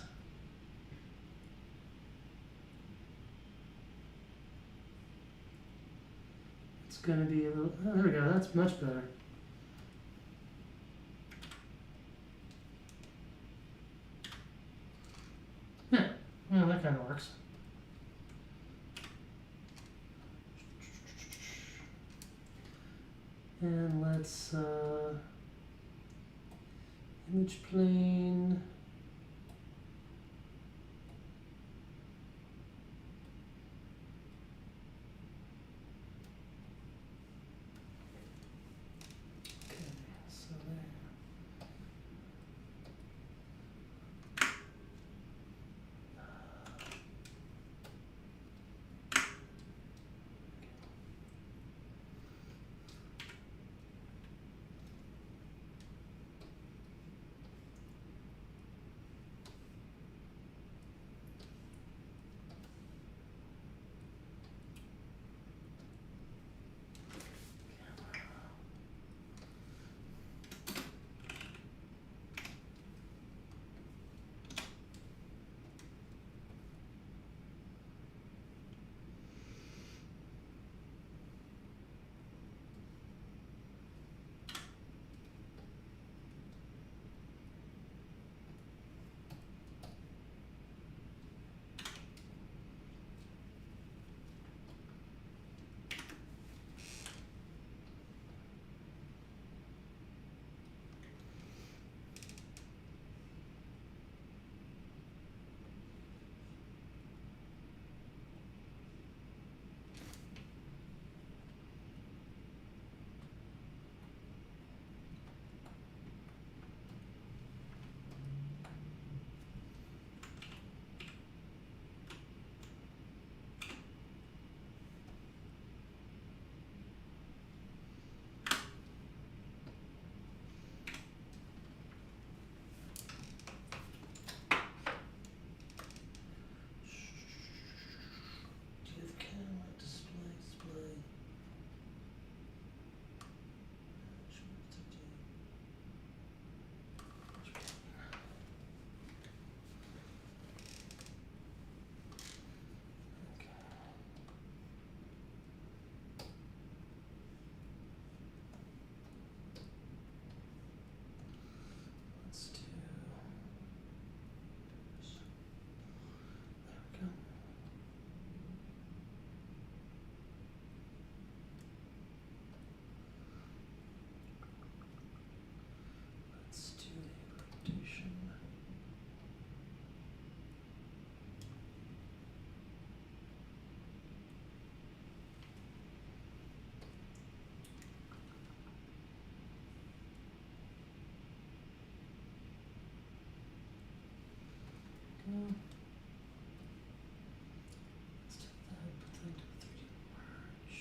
it's going to be a little. Oh, there we go. That's much better. Yeah, well, that kind of works. And let's image plane. Okay, so there. Let's do. There we go. Let's do a rotation. Go. Let's do that. Put that into 3D merge.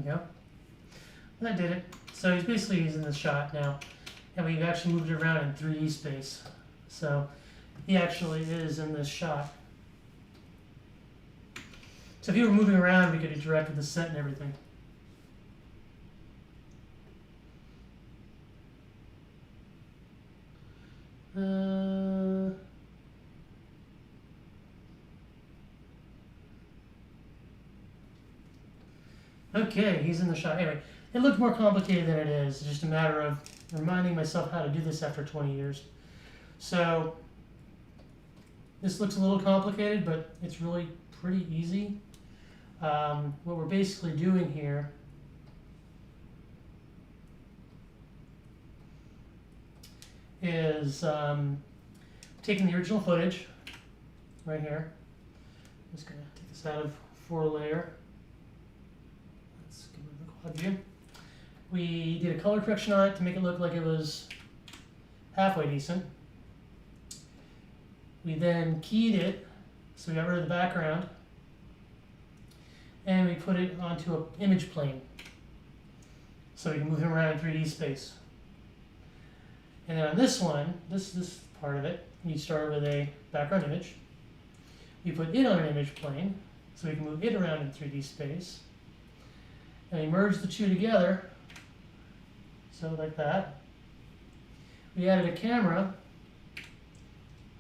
we go. That did it. So he's in the shot now. And we've actually moved it around in 3D space. So he actually is in this shot. So if you were moving around, we could interact with the set and everything. Okay, he's in the shot. Anyway, it looked more complicated than it is. It's just a matter of reminding myself how to do this after 20 years. So this looks a little complicated, but it's really pretty easy. What we're basically doing here is taking the original footage right here. I'm just going to take this out of 4-layer. Let's give it the quad view. We did a color correction on it to make it look like it was halfway decent. We then keyed it, so we got rid of the background, and we put it onto an image plane, so we can move him around in 3D space. And then on this one, this part of it, you start with a background image. We put it on an image plane, so we can move it around in 3D space. And we merge the two together, so like that. We added a camera,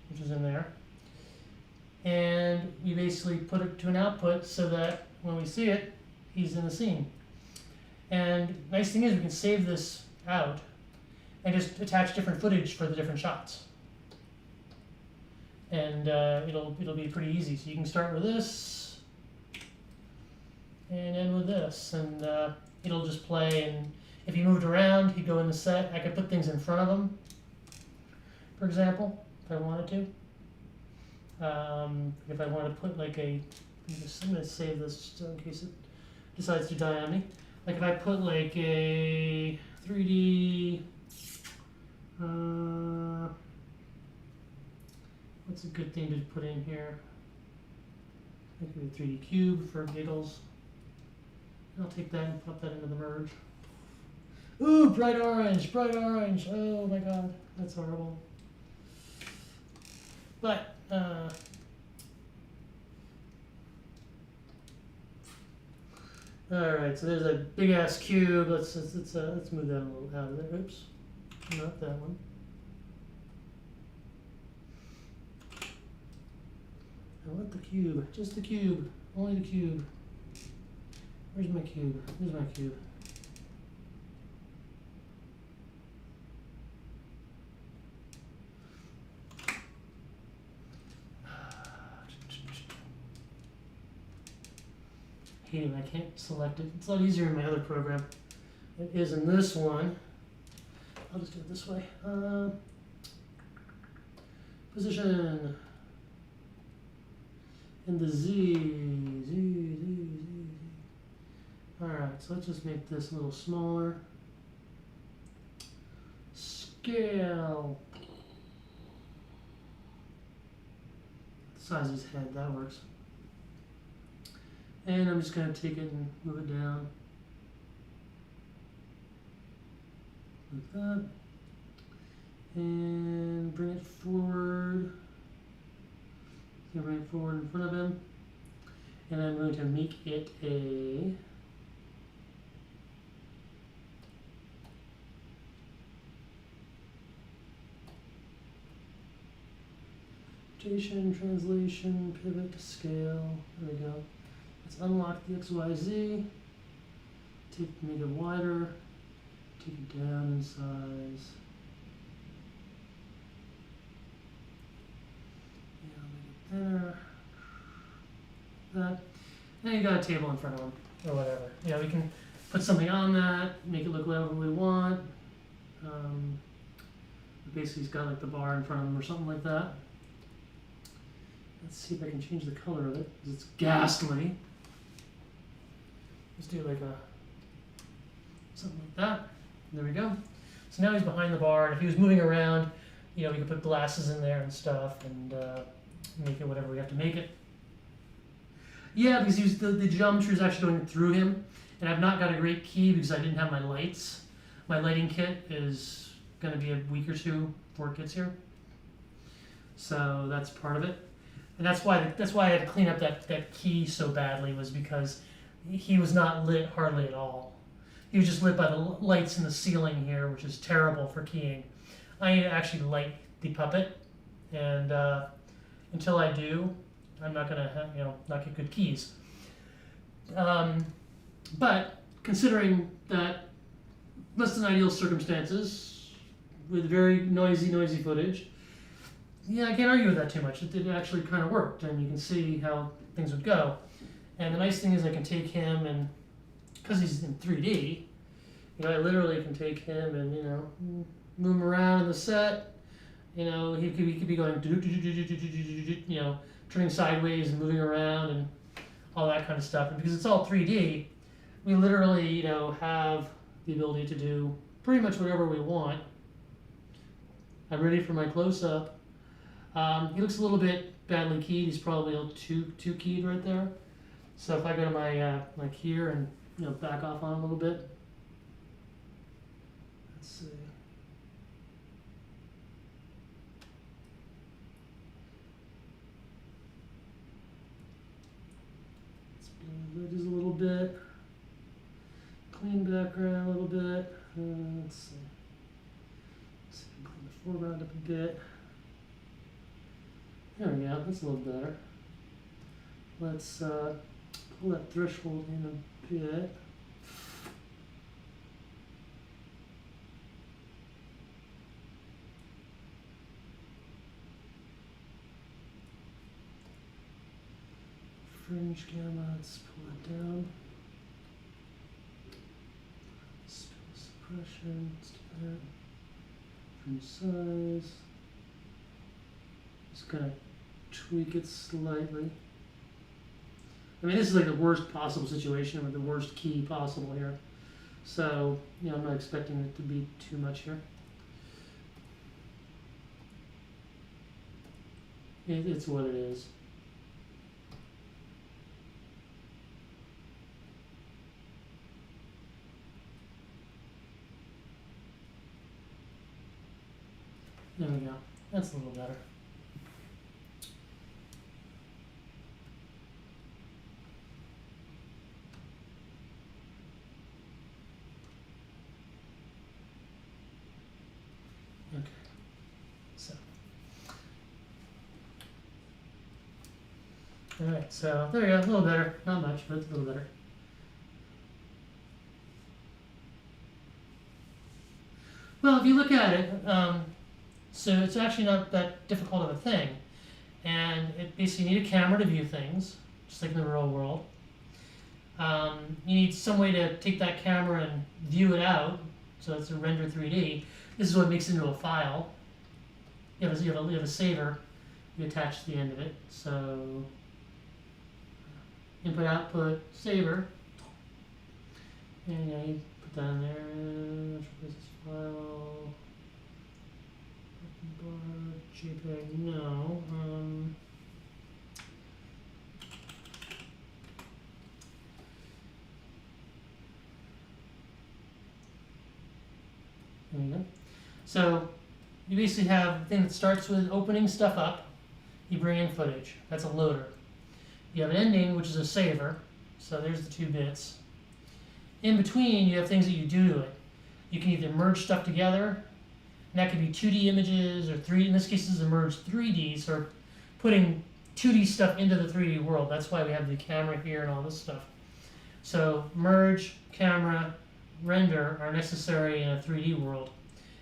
which is in there, and we basically put it to an output so that when we see it, he's in the scene. And nice thing is we can save this out and just attach different footage for the different shots. And it'll be pretty easy. So you can start with this and end with this, and it'll just play. And if he moved around, he'd go in the set. I could put things in front of him, for example, if I wanted to. If I wanted to put like I'm going to save this just in case it decides to die on me. Like if I put like a 3D, what's a good thing to put in here? I think a 3D cube for giggles. I'll take that and pop that into the merge. Ooh, bright orange, bright orange. Oh my god, that's horrible. But, alright, so there's a big ass cube. Let's move that a little out of there. Oops, not that one. I want the cube, just the cube, only the cube. Where's my cube? Here's my cube. Hate it, I can't select it. It's a lot easier in my other program. It is in this one. I'll just do it this way. Position. And the Z. Alright, so let's just make this a little smaller. Scale. The size of his head, that works. And I'm just going to take it and move it down. Like that. And bring it forward. Bring it forward in front of him. And I'm going to make it a rotation, translation, pivot, scale. There we go. Let's unlock the XYZ. Make it wider. Take it down in size. Yeah, make it thinner. That. And you got a table in front of him, or whatever. Yeah, we can put something on that, make it look whatever we want. Basically, he's got like the bar in front of him or something like that. Let's see if I can change the color of it, because it's ghastly. Let's do like something like that. There we go. So now he's behind the bar, and if he was moving around, we could put glasses in there and stuff, and make it whatever we have to make it. Yeah, because the geometry is actually going through him, and I've not got a great key because I didn't have my lights. My lighting kit is going to be a week or two before it gets here, so that's part of it, and that's why I had to clean up that key so badly, was because he was not lit hardly at all. He was just lit by the lights in the ceiling here, which is terrible for keying. I need to actually light the puppet, and until I do, I'm not gonna not get good keys. But considering that less than ideal circumstances with very noisy footage, yeah, I can't argue with that too much. It actually kind of worked, and you can see how things would go. And the nice thing is I can take him, and because he's in 3D, I literally can take him and move him around in the set. He could be going turning sideways and moving around and all that kind of stuff. And because it's all 3D, we literally have the ability to do pretty much whatever we want. I'm ready for my close-up. He looks a little bit badly keyed. He's probably too keyed right there. So if I go to my my keyer and back off on him a little bit. Let's see. Let's blend the edges a little bit. Clean background a little bit. Let's see. Let's see if I can clean the foreground up a bit. There we go. That's a little better. Let's pull that threshold in a bit. Fringe gamma, let's pull it down. Spill suppression, let's do that. Fringe size. Just kind of tweak it slightly. I mean, this is like the worst possible situation with the worst key possible here. So, I'm not expecting it to be too much here. It's what it is. There we go. That's a little better. Okay. So. Alright, so there we go. A little better. Not much, but it's a little better. Well, if you look at it, so it's actually not that difficult of a thing. And it basically you need a camera to view things, just like in the real world. You need some way to take that camera and view it out, so it's a render 3D. This is what makes it into a file. You have a saver you attach to the end of it. So input, output, saver. And you put that in there. This file. JPEG, no. There you go. So you basically have a thing that starts with opening stuff up. You bring in footage. That's a loader. You have an ending, which is a saver. So there's the 2 bits. In between, you have things that you do to it. You can either merge stuff together, and that could be 2D images or 3D. In this case, this is a merged 3D, so putting 2D stuff into the 3D world. That's why we have the camera here and all this stuff. So merge, camera, render are necessary in a 3D world.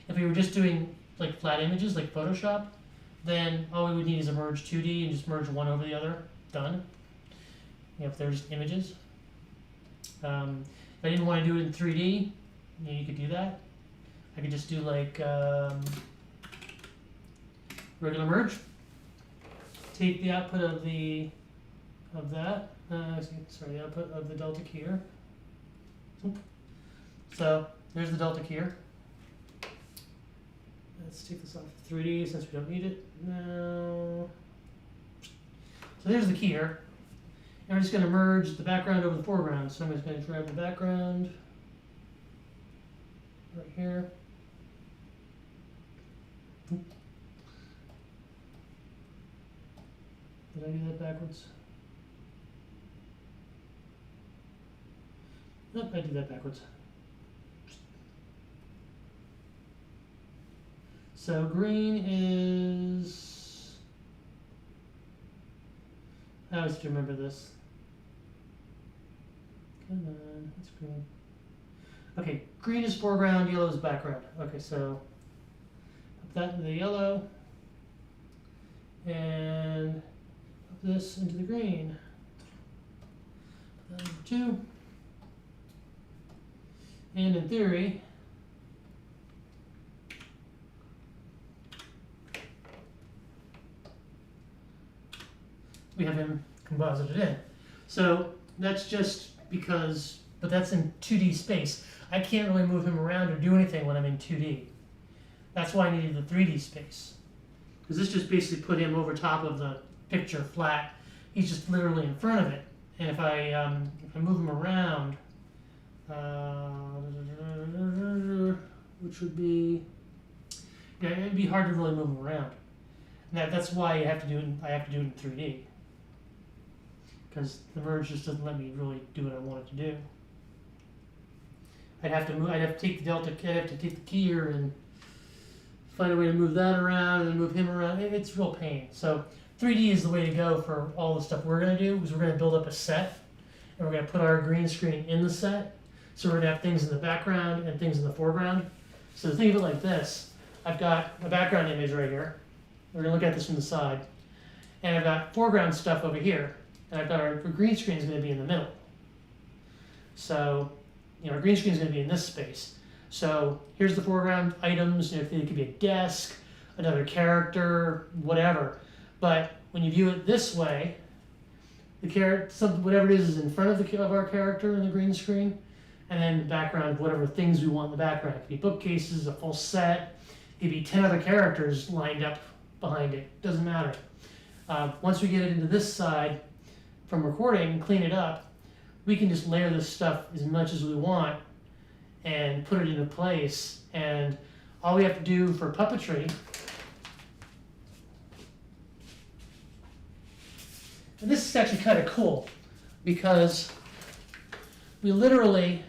If we were just doing like flat images, like Photoshop, then all we would need is a merge 2D and just merge one over the other. Done. If there's images. If I didn't want to do it in 3D, you could do that. I could just do like regular merge. Take the output of the output of the delta keyer. So there's the delta keyer. Let's take this off 3D since we don't need it now. So there's the keyer. And we're just going to merge the background over the foreground. So I'm just going to drag the background right here. Did I do that backwards? Nope, I did that backwards. So green is, I always have to remember this. Come on, it's green. Okay, green is foreground, yellow is background. Okay, so put that into the yellow and put this into the green. Put that number 2. And in theory, we have him composited in. So that's just because, but that's in 2D space. I can't really move him around or do anything when I'm in 2D. That's why I needed the 3D space. Because this just basically put him over top of the picture flat. He's just literally in front of it. And if I move him around, which would be, yeah, it'd be hard to really move him around. And that's why I have to do it in 3D. Because the merge just doesn't let me really do what I want it to do. I'd have to take the delta, I'd have to take the keyer and find a way to move that around and then move him around. It's real pain. So 3D is the way to go for all the stuff we're going to do, because we're going to build up a set and we're going to put our green screen in the set. So we're going to have things in the background and things in the foreground. So think of it like this. I've got a background image right here. We're going to look at this from the side. And I've got foreground stuff over here. And I've got our green screen is going to be in the middle. So, our green screen is going to be in this space. So here's the foreground items. It could be a desk, another character, whatever. But when you view it this way, whatever it is in front of our character in the green screen, and then the background, whatever things we want in the background. It could be bookcases, a full set. It could be 10 other characters lined up behind it. Doesn't matter. Once we get it into this side from recording, clean it up, we can just layer this stuff as much as we want and put it into place. And all we have to do for puppetry, and this is actually kind of cool because we literally,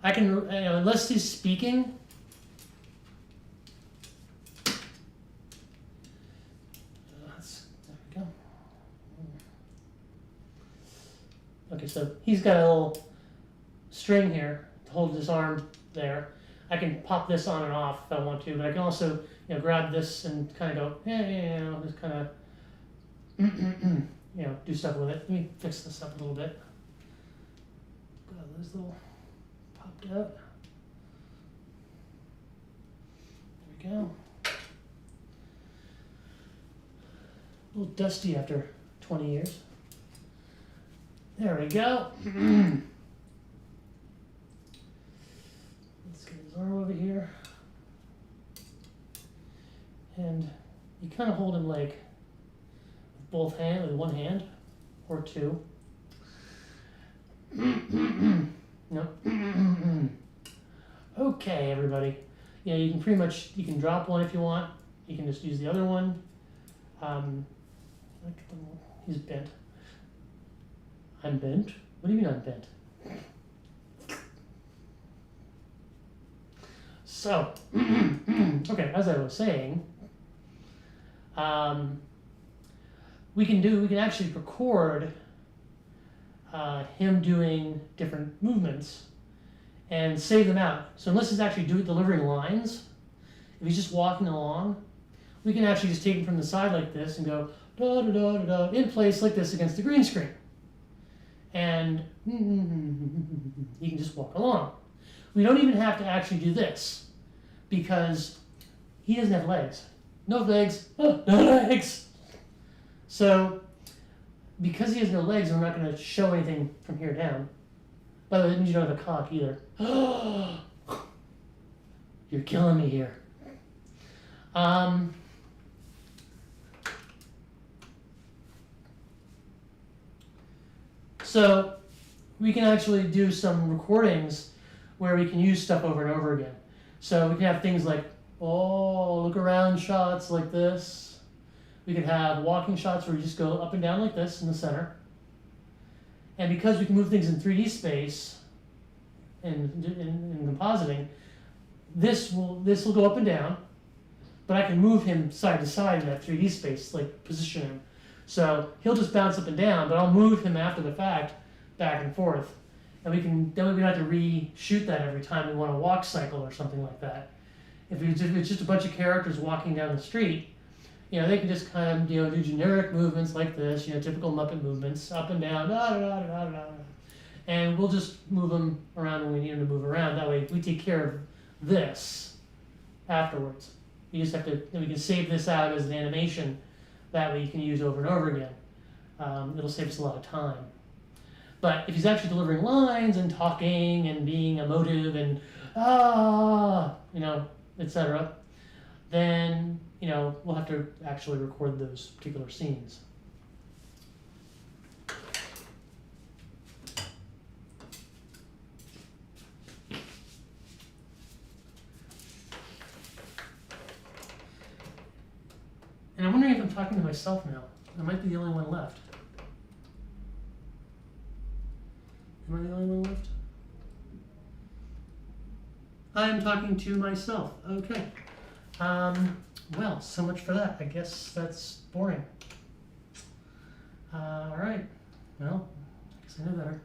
I can, unless he's speaking, there we go. Okay, so he's got a little string here to hold his arm there. I can pop this on and off if I want to, but I can also, grab this and kind of go, just kind of, do stuff with it. Let me fix this up a little bit. God, those little popped out. There we go. A little dusty after 20 years. There we go. Let's get his arm over here. And you kind of hold him like with one hand or two. No. Okay, everybody. You can pretty much, you can drop one if you want. You can just use the other one. He's bent. I'm bent? What do you mean I'm bent? So, okay, as I was saying, we can actually record him doing different movements and save them out. So unless he's actually delivering lines, if he's just walking along, we can actually just take him from the side like this and go da da da da da in place like this against the green screen. And he can just walk along. We don't even have to actually do this because he doesn't have legs. No legs, no legs. So because he has no legs, we're not going to show anything from here down. By the way, that means you don't have a cock either. You're killing me here. So we can actually do some recordings where we can use stuff over and over again. So we can have things like, oh, look around shots like this. We could have walking shots where we just go up and down like this in the center. And because we can move things in 3D space and in compositing, this will go up and down, but I can move him side to side in that 3D space, like position him. So he'll just bounce up and down, but I'll move him after the fact back and forth. And then we don't have to reshoot that every time we want a walk cycle or something like that. If it's just a bunch of characters walking down the street, they can just kind of do generic movements like this, typical Muppet movements, up and down, da da da da da da, and we'll just move them around when we need them to move around. That way we take care of this afterwards. We just have to, then we can save this out as an animation that we can use over and over again. It'll save us a lot of time. But if he's actually delivering lines and talking and being emotive and etc., then we'll have to actually record those particular scenes. And I'm wondering if I'm talking to myself now. I might be the only one left. Am I the only one left? I'm talking to myself. Okay. Well, so much for that. I guess that's boring. All right. Well, I guess I know better.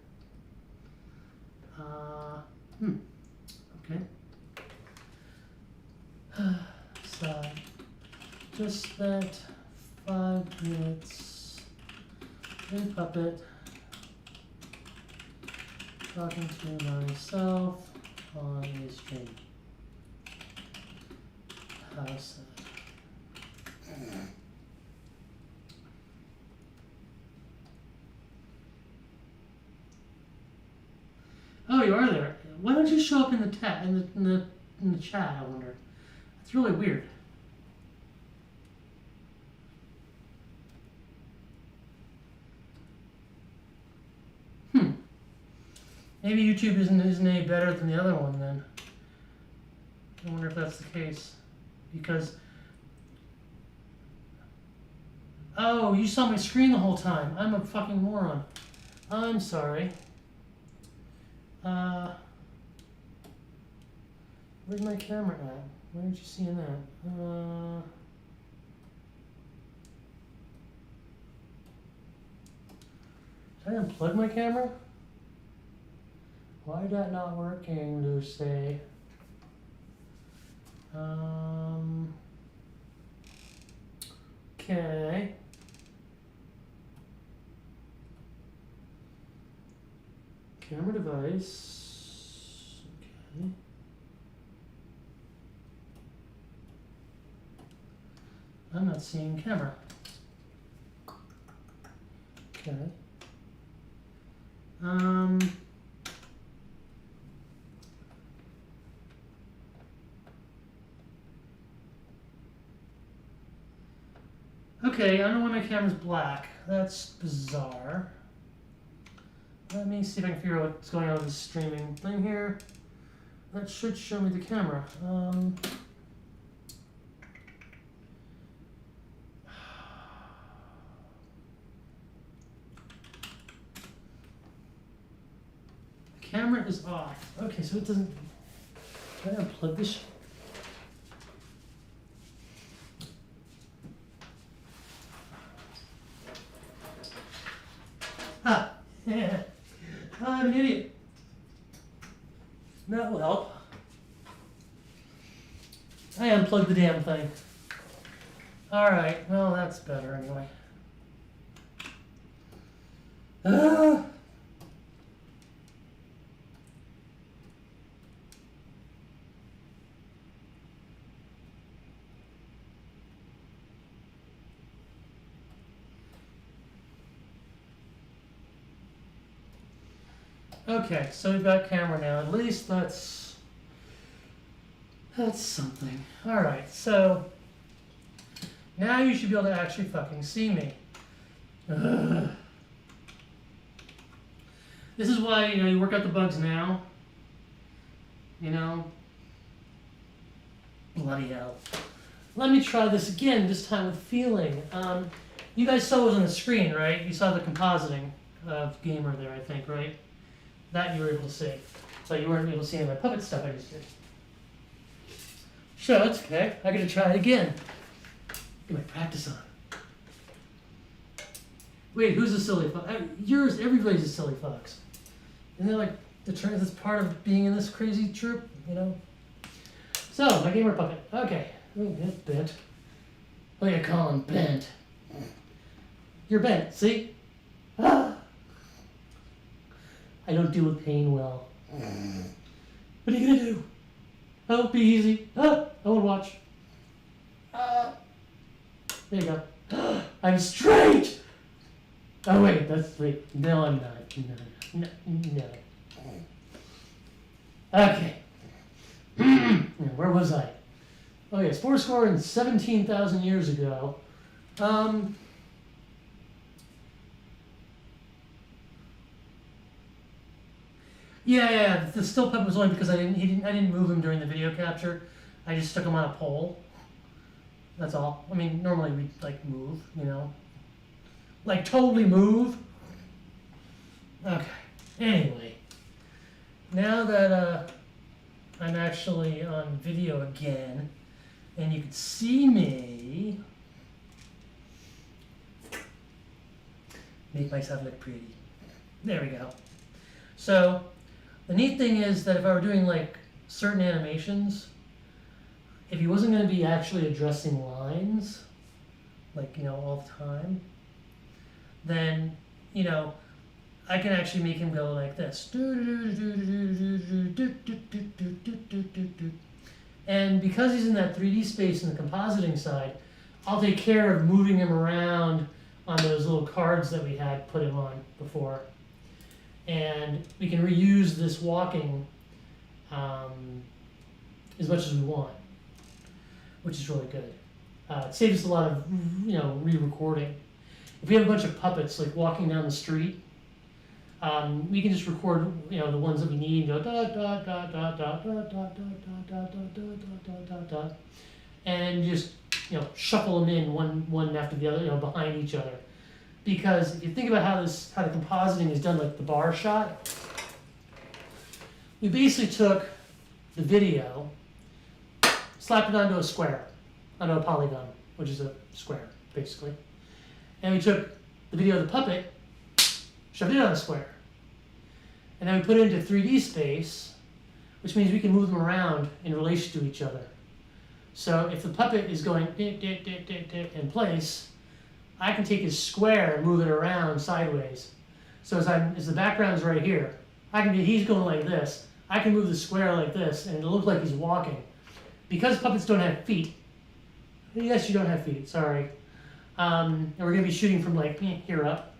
Okay. So, just spent 5 minutes in Puppet talking to myself on a stream. How sad. Oh, you are there. Why don't you show up in the chat? I wonder. It's really weird. Maybe YouTube isn't any better than the other one then. I wonder if that's the case. Because, oh, you saw my screen the whole time. I'm a fucking moron. I'm sorry. Where's my camera at? Why aren't you seeing that? Did I unplug my camera? Why that not working, Lucy? Okay. Camera device. Okay. I'm not seeing camera. Okay. Okay, I don't know why my camera's black. That's bizarre. Let me see if I can figure out what's going on with the streaming thing here. That should show me the camera. The camera is off. Okay, so it doesn't... Can I unplug this? Ah, yeah. I'm an idiot. That will help. I unplugged the damn thing. Alright, well that's better anyway. Okay, so we've got camera now. At least that's something. All right, so now you should be able to actually fucking see me. Ugh. This is why, you know, you work out the bugs now. You know? Bloody hell. Let me try this again, this time with feeling. You guys saw it was on the screen, right? You saw the compositing of Gamer there, I think, right? That you were able to see. So you weren't able to see any of my puppet stuff I just did. So it's okay. I gotta try it again. Get my practice on. Wait, who's a silly fox? Everybody's a silly fox. Isn't that like the term that's part of being in this crazy troop, you know? So, my gamer puppet. Okay. Oh, it's bent. Oh yeah, Colin, bent. You're bent, see? Ah. I don't deal with pain well. What are you gonna do? Oh, be easy. I wanna watch. There you go. I'm straight! Oh wait, wait. No, I'm not. No. Okay. Where was I? Oh yes, 417,000 years ago. Yeah. The still puppet was only because I didn't move him during the video capture. I just stuck him on a pole. That's all. I mean, normally we like move, you know, like totally move. Okay. Anyway, now that I'm actually on video again, and you can see me, make myself look pretty. There we go. So the neat thing is that if I were doing like certain animations, if he wasn't going to be actually addressing lines, like, you know, all the time, then, you know, I can actually make him go like this. And because he's in that 3D space in the compositing side, I'll take care of moving him around on those little cards that we had put him on before. And we can reuse this walking as much as we want, which is really good. It saves us a lot of, you know, re-recording. If we have a bunch of puppets like walking down the street, we can just record, you know, the ones that we need. Go da da da da da da da da da da da da da, and just, you know, shuffle them in one after the other, you know, behind each other. Because if you think about how the compositing is done, like the bar shot, we basically took the video, slapped it onto a square, onto a polygon, which is a square, basically. And we took the video of the puppet, shoved it on a square. And then we put it into 3D space, which means we can move them around in relation to each other. So if the puppet is going in place, I can take his square and move it around sideways. So as the background's right here, he's going like this. I can move the square like this, and it'll look like he's walking. Because puppets don't have feet. Yes, you don't have feet, sorry. And we're going to be shooting from like here up.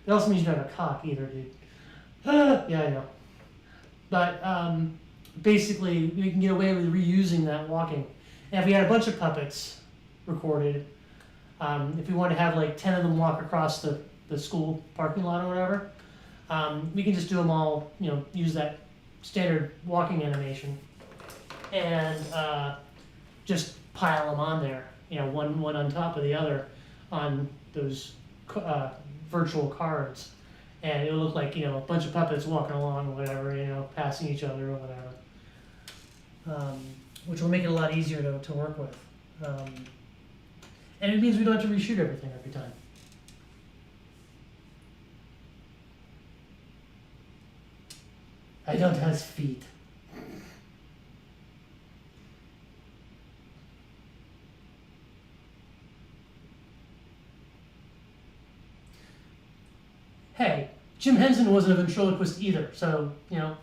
It also means you don't have a cock either, dude. Yeah, I know. But basically, we can get away with reusing that walking. And if we had a bunch of puppets recorded, if we want to have like 10 of them walk across the school parking lot or whatever, we can just do them all, you know, use that standard walking animation and just pile them on there, you know, one on top of the other on those virtual cards. And it'll look like, you know, a bunch of puppets walking along or whatever, you know, passing each other or whatever, which will make it a lot easier to work with. And it means we don't have to reshoot everything every time. I don't have feet. Hey, Jim Henson wasn't a ventriloquist either, so, you know,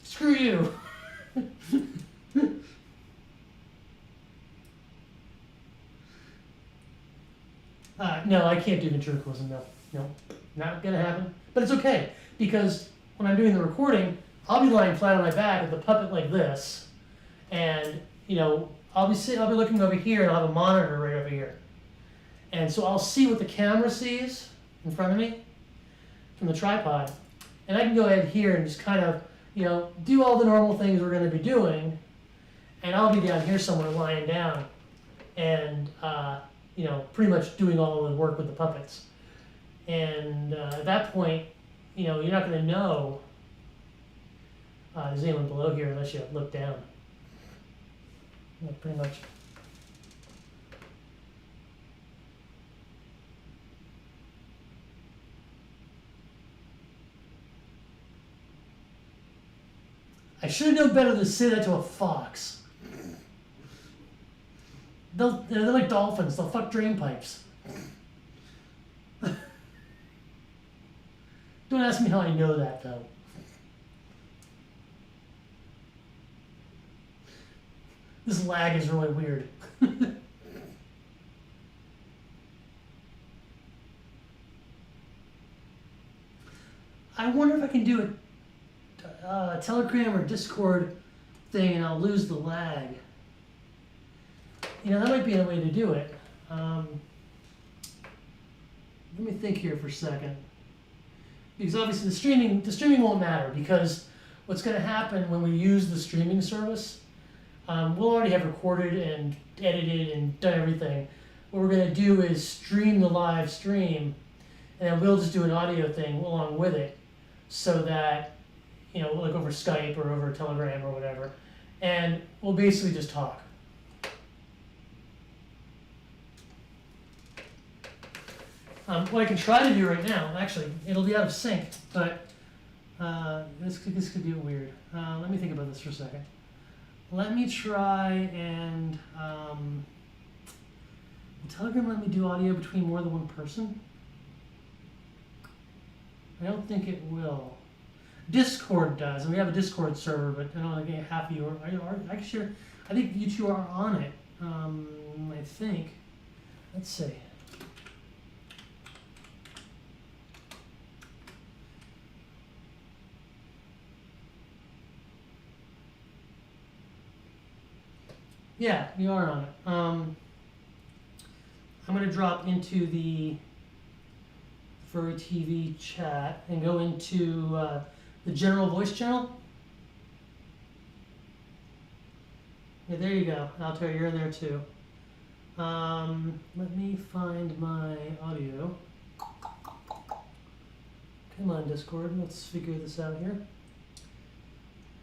screw you. No, I can't do ventriloquism, no, not gonna happen. But it's okay, because when I'm doing the recording, I'll be lying flat on my back with the puppet like this, and, you know, I'll be looking over here, and I'll have a monitor right over here. And so I'll see what the camera sees in front of me, from the tripod. And I can go ahead here and just kind of, do all the normal things we're going to be doing. And I'll be down here somewhere lying down and, pretty much doing all of the work with the puppets. And at that point, you're not going to know there's anyone below here unless you look down. Pretty much. I should have known better than to say that to a fox. They're like dolphins. They'll fuck drain pipes. Don't ask me how I know that, though. This lag is really weird. I wonder if I can do a Telegram or Discord thing and I'll lose the lag. That might be a way to do it. Let me think here for a second. Because obviously the streaming won't matter, because what's going to happen when we use the streaming service, we'll already have recorded and edited and done everything. What we're going to do is stream the live stream, and then we'll just do an audio thing along with it, so that, like over Skype or over Telegram or whatever, and we'll basically just talk. What I can try to do right now, actually, it'll be out of sync, but this could be weird. Let me think about this for a second. Let me try and will Telegram let me do audio between more than one person? I don't think it will. Discord does, and we have a Discord server, but I don't think half of you are actually. I think you two are on it. I think. Let's see. Yeah, you are on it. I'm going to drop into the Furry TV chat and go into the general voice channel. Yeah, there you go. Altair, you're in there too. Let me find my audio. Come on, Discord. Let's figure this out here.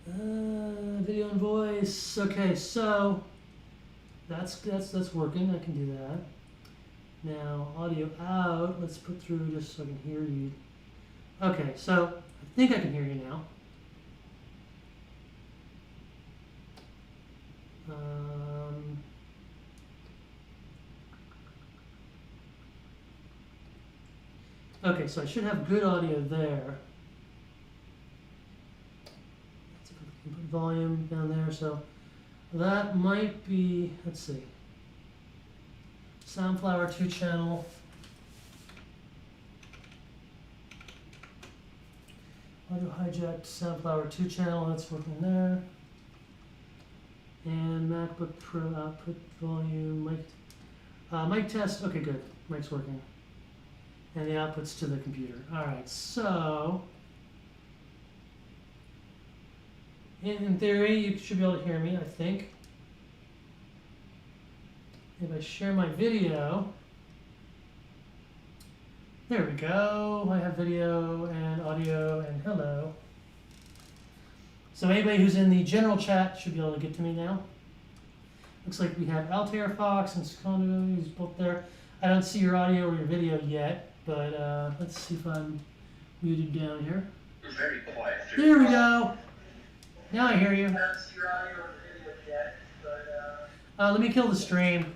Video and voice. Okay, so that's working. I can do that. Now, audio out. Let's put through just so I can hear you. Okay, so I think I can hear you now. Okay, so I should have good audio there. Let's put volume down there. So that might be, let's see, Soundflower 2 channel. Audio hijacked Soundflower 2 channel, that's working there. And MacBook Pro output volume, mic test, okay good, mic's working. And the output's to the computer. Alright, so, in theory, you should be able to hear me, I think. If I share my video, there we go. I have video and audio and hello. So anybody who's in the general chat should be able to get to me now. Looks like we have Altair Fox and Secondo, who's both there. I don't see your audio or your video yet, but let's see if I'm muted down here. You're very quiet. There we go. Now I hear you. I don't see your audio or video yet, but let me kill the stream.